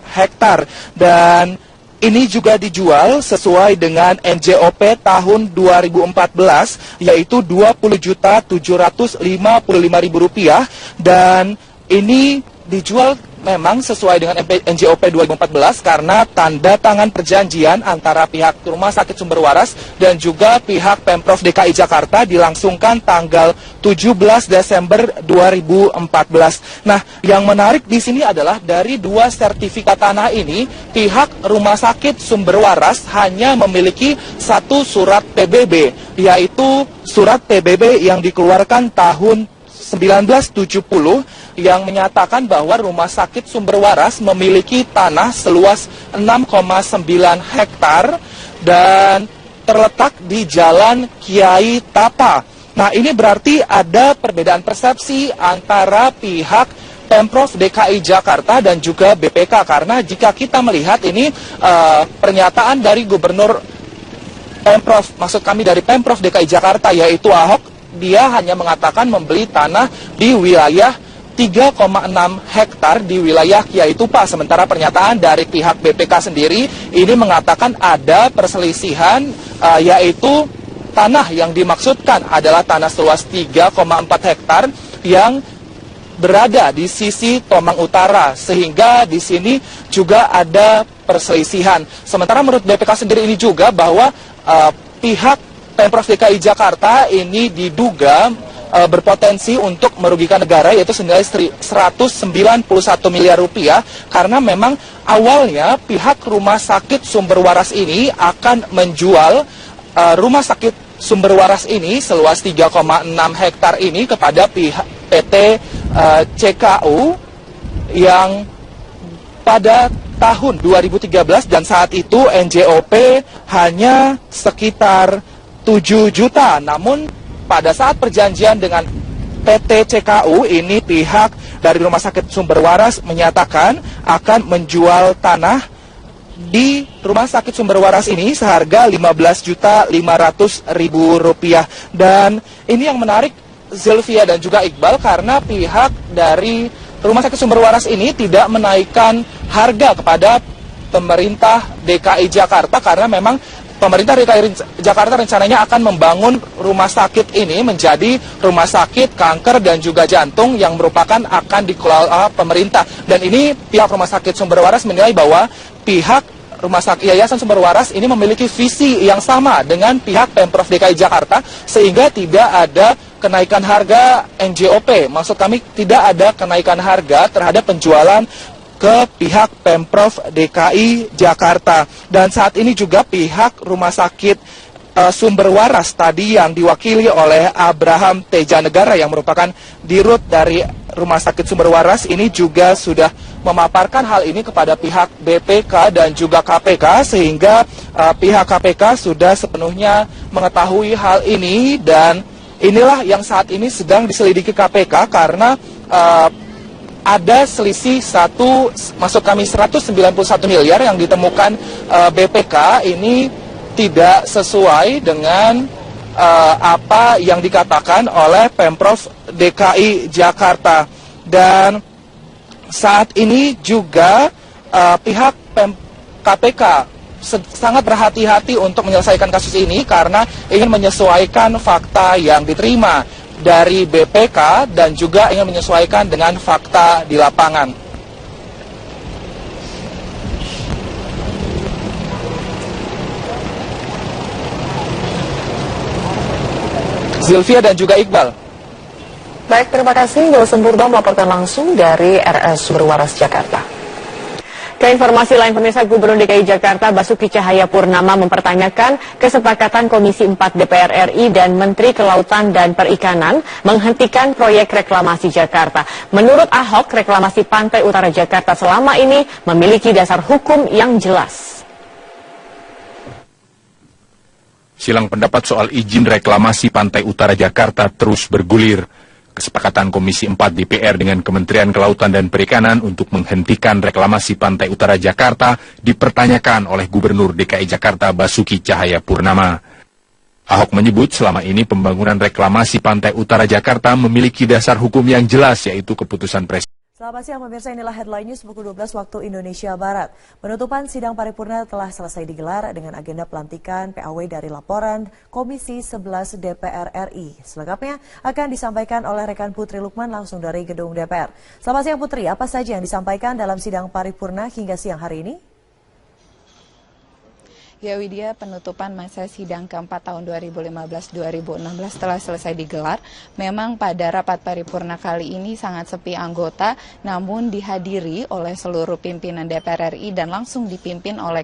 hektar dan ini juga dijual sesuai dengan NJOP tahun 2014 yaitu Rp20.755.000 dan ini dijual memang sesuai dengan NJOP 2014 karena tanda tangan perjanjian antara pihak Rumah Sakit Sumber Waras dan juga pihak Pemprov DKI Jakarta dilangsungkan tanggal 17 Desember 2014. Nah, yang menarik di sini adalah dari 2 sertifikat tanah ini, pihak Rumah Sakit Sumber Waras hanya memiliki 1 surat PBB, yaitu surat PBB yang dikeluarkan tahun 1970 yang menyatakan bahwa Rumah Sakit Sumber Waras memiliki tanah seluas 6,9 hektar dan terletak di Jalan Kiai Tapa. Nah, ini berarti ada perbedaan persepsi antara pihak Pemprov DKI Jakarta dan juga BPK karena jika kita melihat ini pernyataan dari Gubernur Pemprov, maksud kami dari Pemprov DKI Jakarta yaitu Ahok, dia hanya mengatakan membeli tanah di wilayah 3,6 hektar di wilayah Kiai Tupa. Sementara pernyataan dari pihak BPK sendiri ini mengatakan ada perselisihan yaitu tanah yang dimaksudkan adalah tanah seluas 3,4 hektar yang berada di sisi Tomang Utara sehingga di sini juga ada perselisihan. Sementara menurut BPK sendiri ini juga bahwa pihak Pemprov DKI Jakarta ini diduga berpotensi untuk merugikan negara yaitu senilai 191 miliar rupiah karena memang awalnya pihak Rumah Sakit Sumber Waras ini akan menjual Rumah Sakit Sumber Waras ini seluas 3,6 hektar ini kepada pihak PT CKU yang pada tahun 2013 dan saat itu NJOP hanya sekitar 7 juta. Namun pada saat perjanjian dengan PT CKU ini pihak dari Rumah Sakit Sumber Waras menyatakan akan menjual tanah di Rumah Sakit Sumber Waras ini seharga Rp15.500.000. Dan ini yang menarik, Zilvia dan juga Iqbal, karena pihak dari Rumah Sakit Sumber Waras ini tidak menaikkan harga kepada pemerintah DKI Jakarta, karena memang pemerintah DKI Jakarta rencananya akan membangun rumah sakit ini menjadi rumah sakit kanker dan juga jantung yang merupakan akan dikelola pemerintah. Dan ini pihak Rumah Sakit Sumber Waras menilai bahwa pihak Rumah Sakit Yayasan Sumber Waras ini memiliki visi yang sama dengan pihak Pemprov DKI Jakarta, sehingga tidak ada kenaikan harga NJOP. Maksud kami tidak ada kenaikan harga terhadap penjualan ke pihak Pemprov DKI Jakarta. Dan saat ini juga pihak Rumah Sakit Sumber Waras tadi yang diwakili oleh Abraham Tejanegara yang merupakan dirut dari Rumah Sakit Sumber Waras ini juga sudah memaparkan hal ini kepada pihak BPK dan juga KPK, sehingga pihak KPK sudah sepenuhnya mengetahui hal ini. Dan inilah yang saat ini sedang diselidiki KPK karena ada selisih 191 miliar yang ditemukan BPK ini tidak sesuai dengan apa yang dikatakan oleh Pemprov DKI Jakarta. Dan saat ini juga pihak KPK sangat berhati-hati untuk menyelesaikan kasus ini karena ingin menyesuaikan fakta yang diterima dari BPK dan juga ingin menyesuaikan dengan fakta di lapangan. Zilvia dan juga Iqbal. Baik, terima kasih. Wilson Purba melaporkan langsung dari RS Sumber Waras, Jakarta. Ke informasi lain, pemirsa, Gubernur DKI Jakarta Basuki Cahayapurnama mempertanyakan kesepakatan Komisi 4 DPR RI dan Menteri Kelautan dan Perikanan menghentikan proyek reklamasi Jakarta. Menurut Ahok, reklamasi Pantai Utara Jakarta selama ini memiliki dasar hukum yang jelas. Silang pendapat soal izin reklamasi Pantai Utara Jakarta terus bergulir. Kesepakatan Komisi 4 DPR dengan Kementerian Kelautan dan Perikanan untuk menghentikan reklamasi Pantai Utara Jakarta dipertanyakan oleh Gubernur DKI Jakarta Basuki Cahayapurnama. Ahok menyebut selama ini pembangunan reklamasi Pantai Utara Jakarta memiliki dasar hukum yang jelas, yaitu keputusan Presiden. Selamat siang pemirsa, inilah headline news pukul 12 waktu Indonesia Barat. Penutupan sidang paripurna telah selesai digelar dengan agenda pelantikan PAW dari laporan Komisi 11 DPR RI. Selengkapnya akan disampaikan oleh rekan Putri Lukman langsung dari gedung DPR. Selamat siang Putri, apa saja yang disampaikan dalam sidang paripurna hingga siang hari ini? Ya Widya, penutupan masa sidang keempat tahun 2015-2016 telah selesai digelar. Memang pada rapat paripurna kali ini sangat sepi anggota, namun dihadiri oleh seluruh pimpinan DPR RI dan langsung dipimpin oleh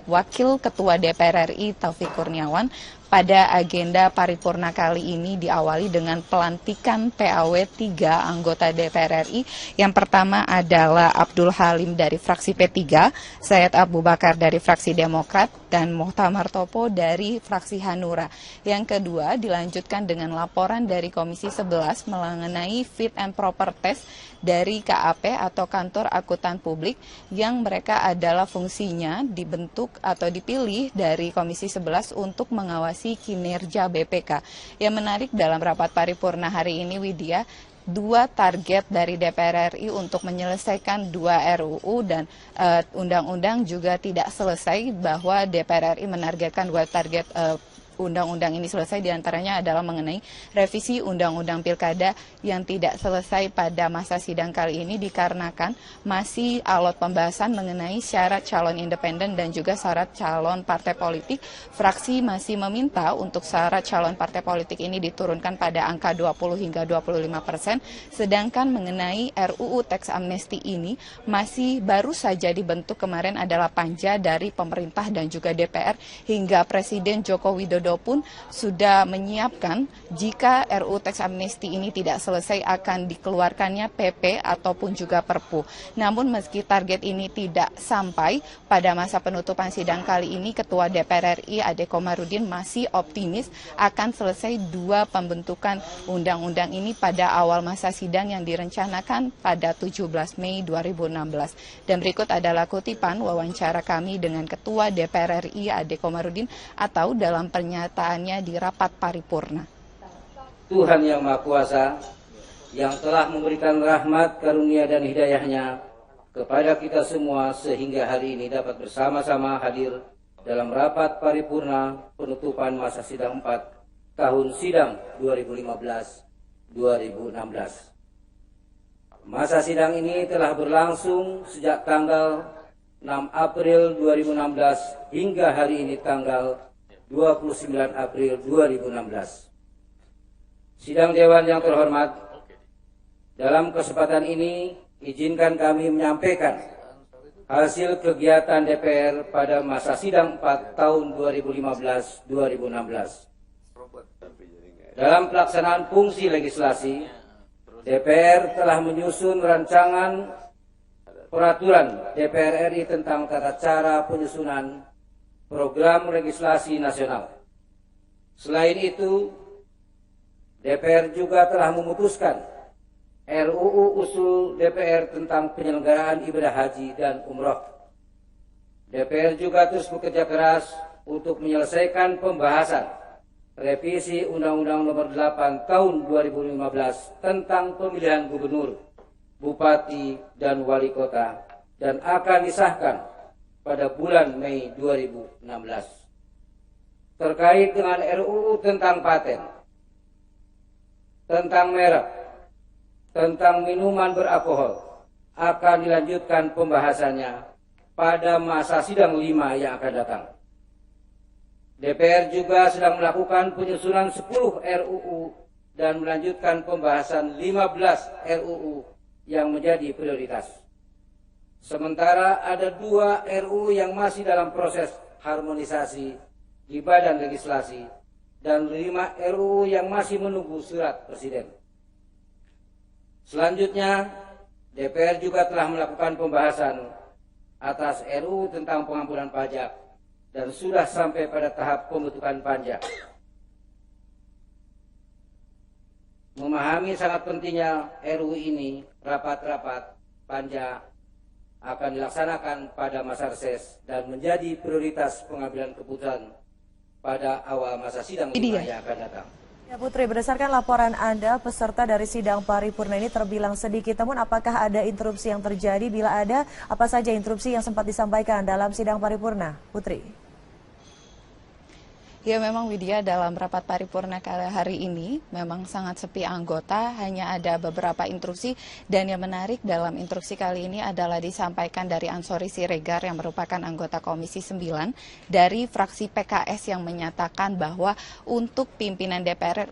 Wakil Ketua DPR RI Taufik Kurniawan. Pada agenda paripurna kali ini diawali dengan pelantikan PAW 3 anggota DPR RI. Yang pertama adalah Abdul Halim dari fraksi P3, Syed Abu Bakar dari fraksi Demokrat, dan Muhtamar Topo dari fraksi Hanura. Yang kedua dilanjutkan dengan laporan dari Komisi 11 mengenai fit and proper test dari KAP atau Kantor Akuntan Publik, yang mereka adalah fungsinya dibentuk atau dipilih dari Komisi 11 untuk mengawasi kinerja BPK. Yang menarik dalam rapat paripurna hari ini, Widya, 2 target dari DPR RI untuk menyelesaikan 2 RUU dan undang-undang juga tidak selesai, bahwa DPR RI menargetkan 2 target undang-undang ini selesai, diantaranya adalah mengenai revisi undang-undang pilkada yang tidak selesai pada masa sidang kali ini dikarenakan masih alot pembahasan mengenai syarat calon independen dan juga syarat calon partai politik. Fraksi masih meminta untuk syarat calon partai politik ini diturunkan pada angka 20 hingga 25%, sedangkan mengenai RUU teks amnesti ini masih baru saja dibentuk kemarin adalah panja dari pemerintah dan juga DPR, hingga Presiden Joko Widodo Widodo pun sudah menyiapkan jika RUU Teks Amnesti ini tidak selesai akan dikeluarkannya PP ataupun juga Perpu. Namun meski target ini tidak sampai, pada masa penutupan sidang kali ini Ketua DPR RI Ade Komarudin masih optimis akan selesai 2 pembentukan undang-undang ini pada awal masa sidang yang direncanakan pada 17 Mei 2016. Dan berikut adalah kutipan wawancara kami dengan Ketua DPR RI Ade Komarudin atau dalam pernyataannya di rapat paripurna. Tuhan yang Maha Kuasa yang telah memberikan rahmat, karunia dan hidayahnya kepada kita semua sehingga hari ini dapat bersama-sama hadir dalam rapat paripurna penutupan masa sidang 4 tahun sidang 2015-2016. Masa sidang ini telah berlangsung sejak tanggal 6 April 2016 hingga hari ini tanggal 29 April 2016. Sidang Dewan yang terhormat, dalam kesempatan ini izinkan kami menyampaikan hasil kegiatan DPR pada masa sidang 4 tahun 2015-2016. Dalam pelaksanaan fungsi legislasi, DPR telah menyusun rancangan peraturan DPR RI tentang tata cara penyusunan program legislasi nasional. Selain itu, DPR juga telah memutuskan RUU Usul DPR tentang penyelenggaraan ibadah haji dan umroh. DPR juga terus bekerja keras untuk menyelesaikan pembahasan revisi Undang-Undang Nomor 8 Tahun 2015 tentang pemilihan gubernur, bupati, dan wali kota dan akan disahkan pada bulan Mei 2016. Terkait dengan RUU tentang paten, tentang merek, tentang minuman beralkohol akan dilanjutkan pembahasannya pada masa sidang 5 yang akan datang. DPR juga sedang melakukan penyusunan 10 RUU dan melanjutkan pembahasan 15 RUU yang menjadi prioritas. Sementara ada 2 RUU yang masih dalam proses harmonisasi di Badan Legislasi dan 5 RUU yang masih menunggu surat Presiden. Selanjutnya, DPR juga telah melakukan pembahasan atas RUU tentang pengampunan pajak dan sudah sampai pada tahap pembentukan panja. Memahami sangat pentingnya RUU ini, rapat-rapat panja akan dilaksanakan pada masa reses dan menjadi prioritas pengambilan keputusan pada awal masa sidang yang akan datang. Ya Putri, berdasarkan laporan Anda, peserta dari sidang paripurna ini terbilang sedikit. Namun apakah ada interupsi yang terjadi? Bila ada, apa saja interupsi yang sempat disampaikan dalam sidang paripurna? Putri. Ya memang Widya, dalam rapat paripurna kali hari ini memang sangat sepi anggota, hanya ada beberapa instruksi dan yang menarik dalam instruksi kali ini adalah disampaikan dari Ansori Siregar yang merupakan anggota Komisi 9 dari fraksi PKS yang menyatakan bahwa untuk pimpinan DPR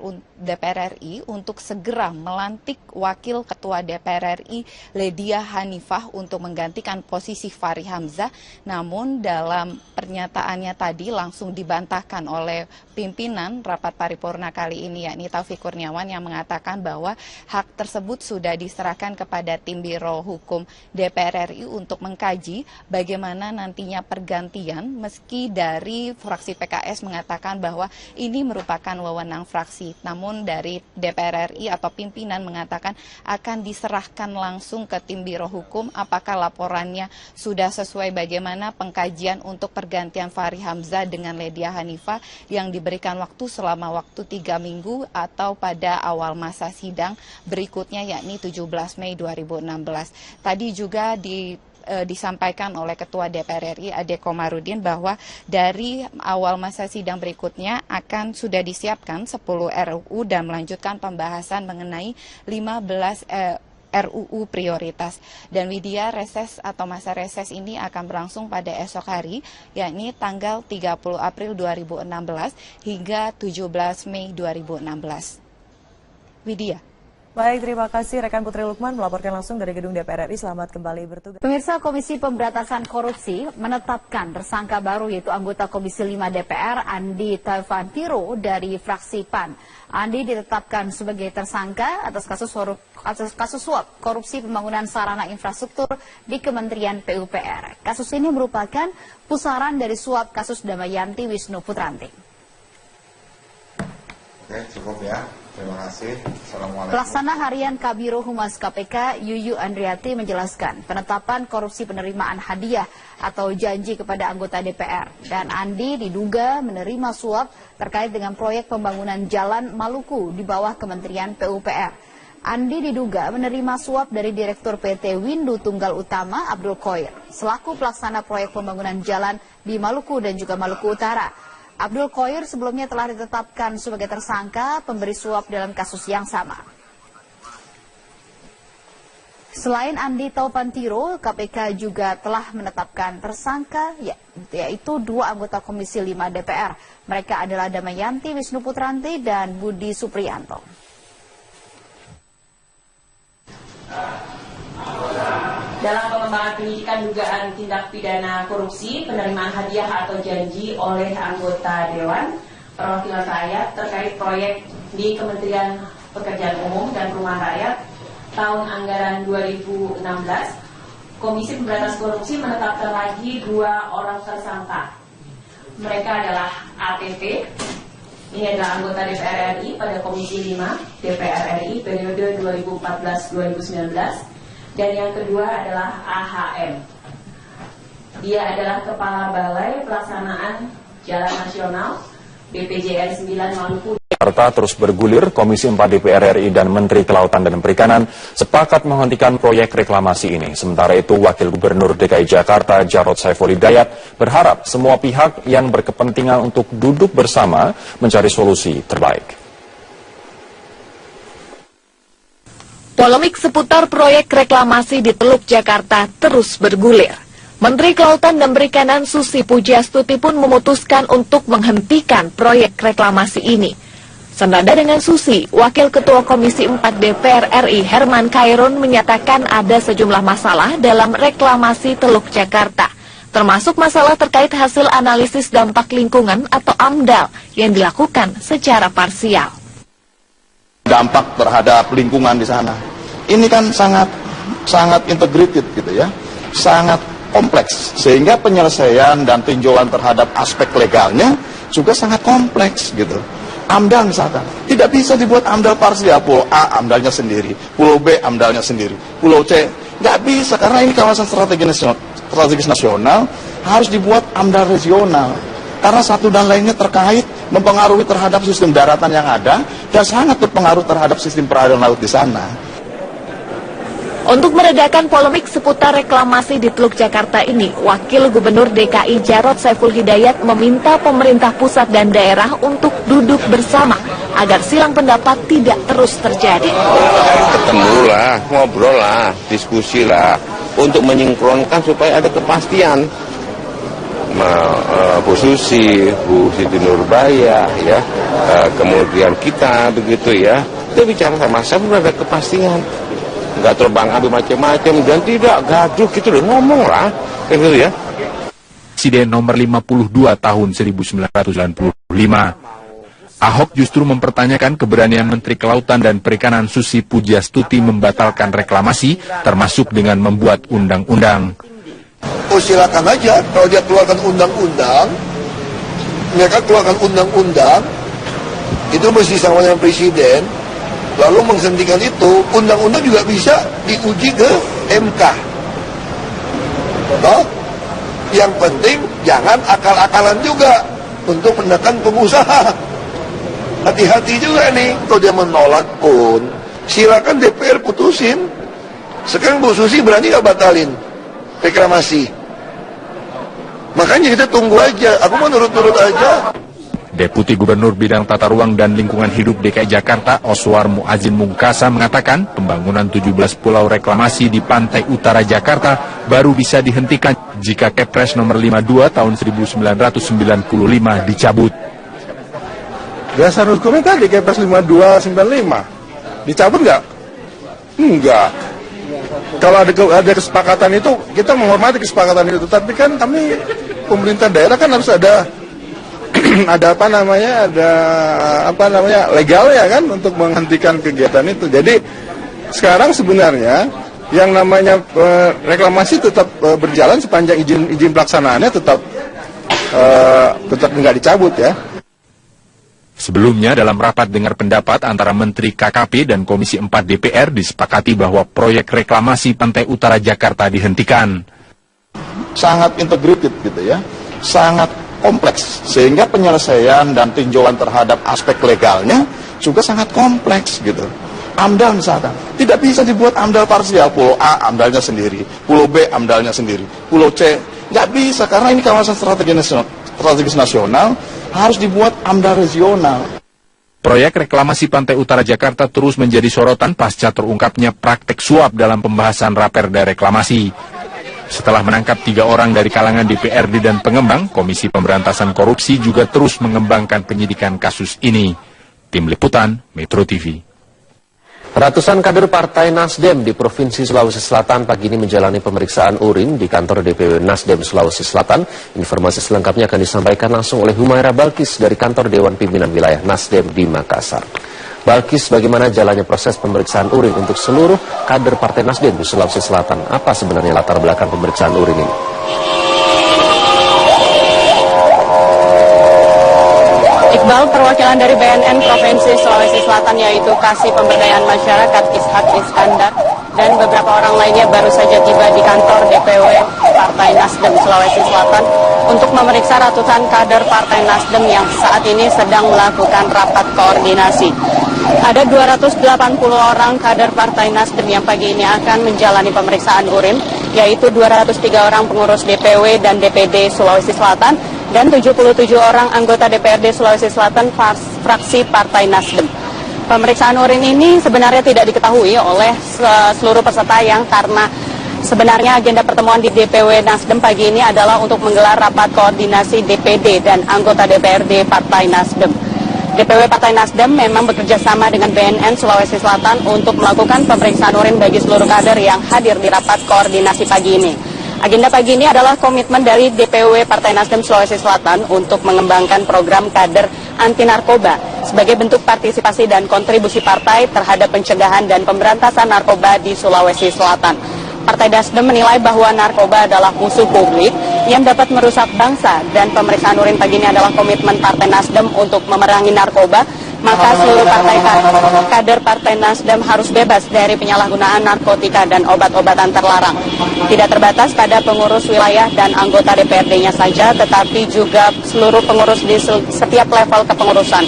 RI untuk segera melantik Wakil Ketua DPR RI Ledia Hanifah untuk menggantikan posisi Fahri Hamzah, namun dalam pernyataannya tadi langsung dibantahkan oleh pimpinan rapat paripurna kali ini, yakni Taufik Kurniawan, yang mengatakan bahwa hak tersebut sudah diserahkan kepada tim Biro Hukum DPR RI untuk mengkaji bagaimana nantinya pergantian, meski dari fraksi PKS mengatakan bahwa ini merupakan wewenang fraksi, namun dari DPR RI atau pimpinan mengatakan akan diserahkan langsung ke tim Biro Hukum apakah laporannya sudah sesuai, bagaimana pengkajian untuk pergantian Fahri Hamzah dengan Ledia Hanifah yang diberikan waktu selama waktu 3 minggu atau pada awal masa sidang berikutnya, yakni 17 Mei 2016. Tadi juga disampaikan oleh Ketua DPR RI Ade Komarudin bahwa dari awal masa sidang berikutnya akan sudah disiapkan 10 RUU dan melanjutkan pembahasan mengenai 15 RUU prioritas. Dan Widya, reses atau masa reses ini akan berlangsung pada esok hari, yakni tanggal 30 April 2016 hingga 17 Mei 2016. Widya. Baik, terima kasih rekan Putri Lukman melaporkan langsung dari gedung DPR RI. Selamat kembali bertugas. Pemirsa, Komisi Pemberantasan Korupsi menetapkan tersangka baru yaitu anggota Komisi 5 DPR Andi Taufantiro dari fraksi PAN. Andi ditetapkan sebagai tersangka atas kasus suap korupsi pembangunan sarana infrastruktur di Kementerian PUPR. Kasus ini merupakan pusaran dari suap kasus Damayanti Wisnu Putranti. Oke, cukup ya. Terima kasih. Assalamualaikum. Pelaksana Harian Kabiro Humas KPK Yuyu Andriati menjelaskan penetapan korupsi penerimaan hadiah atau janji kepada anggota DPR. Dan Andi diduga menerima suap terkait dengan proyek pembangunan Jalan Maluku di bawah Kementerian PUPR. Andi diduga menerima suap dari Direktur PT Windu Tunggal Utama Abdul Qoir selaku pelaksana proyek pembangunan jalan di Maluku dan juga Maluku Utara. Abdul Qoir sebelumnya telah ditetapkan sebagai tersangka pemberi suap dalam kasus yang sama. Selain Andi Taufantiro, KPK juga telah menetapkan tersangka yaitu 2 anggota Komisi 5 DPR. Mereka adalah Damayanti Wisnu Putranti dan Budi Supriyanto. Dalam pengembangan penyidikan dugaan tindak pidana korupsi, penerimaan hadiah atau janji oleh anggota Dewan Perwakilan Rakyat terkait proyek di Kementerian Pekerjaan Umum dan Perumahan Rakyat tahun anggaran 2016, Komisi Pemberantasan Korupsi menetapkan lagi 2 orang tersangka. Mereka adalah ATP, ini adalah anggota DPR RI pada Komisi 5 DPR RI periode 2014-2019. Dan yang kedua adalah AHM. Dia adalah Kepala Balai Pelaksanaan Jalan Nasional BPJN 9 Maluku. Jakarta terus bergulir, Komisi 4 DPR RI dan Menteri Kelautan dan Perikanan sepakat menghentikan proyek reklamasi ini. Sementara itu, Wakil Gubernur DKI Jakarta Jarod Saiful Hidayat berharap semua pihak yang berkepentingan untuk duduk bersama mencari solusi terbaik. Polemik seputar proyek reklamasi di Teluk Jakarta terus bergulir. Menteri Kelautan dan Perikanan Susi Pujiastuti pun memutuskan untuk menghentikan proyek reklamasi ini. Senada dengan Susi, Wakil Ketua Komisi 4 DPR RI Herman Khairun menyatakan ada sejumlah masalah dalam reklamasi Teluk Jakarta, termasuk masalah terkait hasil analisis dampak lingkungan atau AMDAL yang dilakukan secara parsial. Dampak terhadap lingkungan di sana. Ini kan sangat integrated gitu ya, sangat kompleks, sehingga penyelesaian dan tinjauan terhadap aspek legalnya juga sangat kompleks gitu. AMDAL misalkan, tidak bisa dibuat AMDAL parsial, Pulau A AMDALnya sendiri, Pulau B AMDALnya sendiri, Pulau C, nggak bisa karena ini kawasan strategis nasional, harus dibuat AMDAL regional. Karena satu dan lainnya terkait mempengaruhi terhadap sistem daratan yang ada dan sangat berpengaruh terhadap sistem perairan laut di sana. Untuk meredakan polemik seputar reklamasi di Teluk Jakarta ini, Wakil Gubernur DKI Jarod Saiful Hidayat meminta pemerintah pusat dan daerah untuk duduk bersama agar silang pendapat tidak terus terjadi. Ketemu lah, ngobrol lah, diskusi lah, untuk menyinkronkan supaya ada kepastian. Bu Susi, Bu Siti Nurbaya, ya, kemudian kita begitu ya, kita bicara sama-sama ada kepastian, nggak terbang ambing macam-macam dan tidak gaduh gitu loh, ngomong lah, kayak gitu ya. Presiden nomor 52 tahun 1995. Ahok justru mempertanyakan keberanian Menteri Kelautan dan Perikanan Susi Pujiastuti membatalkan reklamasi, termasuk dengan membuat undang-undang. Oh silakan aja, kalau dia keluarkan undang-undang, mereka keluarkan undang-undang, itu mesti sama dengan presiden, lalu menghentikan itu, undang-undang juga bisa diuji ke MK. Toh? Yang penting jangan akal-akalan juga untuk menekan pengusaha. Hati-hati juga nih, kalau dia menolak pun, silakan DPR putusin. Sekarang Bu Susi berani gak batalin reklamasi? Makanya kita tunggu aja, aku mau nurut-nurut aja. Deputi Gubernur Bidang Tata Ruang dan Lingkungan Hidup DKI Jakarta, Oswar Muazin Mungkasa mengatakan pembangunan 17 pulau reklamasi di pantai utara Jakarta baru bisa dihentikan jika Kepres nomor 52 tahun 1995 dicabut. Dasar hukumnya tadi Kepres 5295. Dicabut nggak? Enggak. Kalau ada kesepakatan itu, kita menghormati kesepakatan itu. Tapi kan kami pemerintah daerah kan harus ada ada legal ya kan untuk menghentikan kegiatan itu. Jadi sekarang sebenarnya yang namanya reklamasi tetap berjalan sepanjang izin pelaksanaannya tetap nggak dicabut ya. Sebelumnya dalam rapat dengar pendapat antara Menteri KKP dan Komisi 4 DPR disepakati bahwa proyek reklamasi Pantai Utara Jakarta dihentikan. Sangat integrated gitu ya, sangat kompleks sehingga penyelesaian dan tinjauan terhadap aspek legalnya juga sangat kompleks gitu. AMDAL misalkan, tidak bisa dibuat AMDAL parsial, Pulau A AMDALnya sendiri, Pulau B AMDALnya sendiri, Pulau C nggak bisa karena ini kawasan strategis nasional, harus dibuat AMDAL regional. Proyek reklamasi Pantai Utara Jakarta terus menjadi sorotan pasca terungkapnya praktek suap dalam pembahasan Raperda reklamasi. Setelah menangkap 3 orang dari kalangan DPRD dan pengembang, Komisi Pemberantasan Korupsi juga terus mengembangkan penyidikan kasus ini. Tim Liputan, Metro TV. Ratusan kader Partai Nasdem di Provinsi Sulawesi Selatan pagi ini menjalani pemeriksaan urin di kantor DPW Nasdem Sulawesi Selatan. Informasi selengkapnya akan disampaikan langsung oleh Humaira Balkis dari kantor Dewan Pimpinan Wilayah Nasdem di Makassar. Balkis, bagaimana jalannya proses pemeriksaan urin untuk seluruh kader Partai Nasdem di Sulawesi Selatan? Apa sebenarnya latar belakang pemeriksaan urin ini? Iqbal, perwakilan dari BNN Provinsi Sulawesi Selatan yaitu Kasih Pemberdayaan Masyarakat Ishak Iskandar dan beberapa orang lainnya baru saja tiba di kantor DPW Partai Nasdem Sulawesi Selatan untuk memeriksa ratusan kader Partai Nasdem yang saat ini sedang melakukan rapat koordinasi. Ada 280 orang kader Partai Nasdem yang pagi ini akan menjalani pemeriksaan urin, yaitu 203 orang pengurus DPW dan DPD Sulawesi Selatan dan 77 orang anggota DPRD Sulawesi Selatan fraksi Partai Nasdem. Pemeriksaan urin ini sebenarnya tidak diketahui oleh seluruh peserta yang karena sebenarnya agenda pertemuan di DPW Nasdem pagi ini adalah untuk menggelar rapat koordinasi DPD dan anggota DPRD Partai Nasdem. DPW Partai Nasdem memang bekerja sama dengan BNN Sulawesi Selatan untuk melakukan pemeriksaan urin bagi seluruh kader yang hadir di rapat koordinasi pagi ini. Agenda pagi ini adalah komitmen dari DPW Partai Nasdem Sulawesi Selatan untuk mengembangkan program kader anti narkoba sebagai bentuk partisipasi dan kontribusi partai terhadap pencegahan dan pemberantasan narkoba di Sulawesi Selatan. Partai Nasdem menilai bahwa narkoba adalah musuh publik yang dapat merusak bangsa dan pemeriksaan urin pagi ini adalah komitmen Partai Nasdem untuk memerangi narkoba. Maka seluruh kader Partai Nasdem harus bebas dari penyalahgunaan narkotika dan obat-obatan terlarang. Tidak terbatas pada pengurus wilayah dan anggota DPRD-nya saja, tetapi juga seluruh pengurus di setiap level kepengurusan.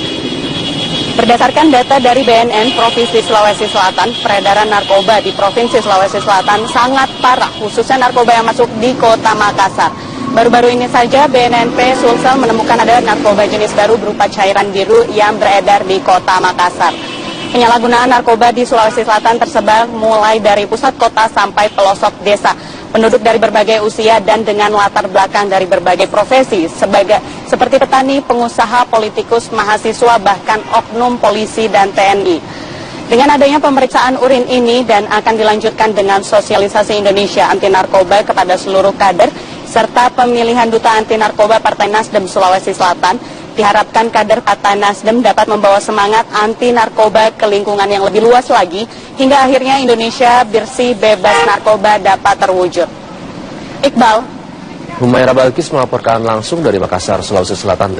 Berdasarkan data dari BNN Provinsi Sulawesi Selatan, peredaran narkoba di Provinsi Sulawesi Selatan sangat parah, khususnya narkoba yang masuk di Kota Makassar. Baru-baru ini saja BNNP Sulsel menemukan ada narkoba jenis baru berupa cairan biru yang beredar di Kota Makassar. Penyalahgunaan narkoba di Sulawesi Selatan tersebar mulai dari pusat kota sampai pelosok desa. Penduduk dari berbagai usia dan dengan latar belakang dari berbagai profesi seperti petani, pengusaha, politikus, mahasiswa, bahkan oknum polisi dan TNI. Dengan adanya pemeriksaan urin ini dan akan dilanjutkan dengan sosialisasi Indonesia anti narkoba kepada seluruh kader serta pemilihan duta anti narkoba Partai Nasdem Sulawesi Selatan, diharapkan kader Partai Nasdem dapat membawa semangat anti narkoba ke lingkungan yang lebih luas lagi hingga akhirnya Indonesia bersih bebas narkoba dapat terwujud. Iqbal. Humaira Balkis melaporkan langsung dari Makassar, Sulawesi Selatan.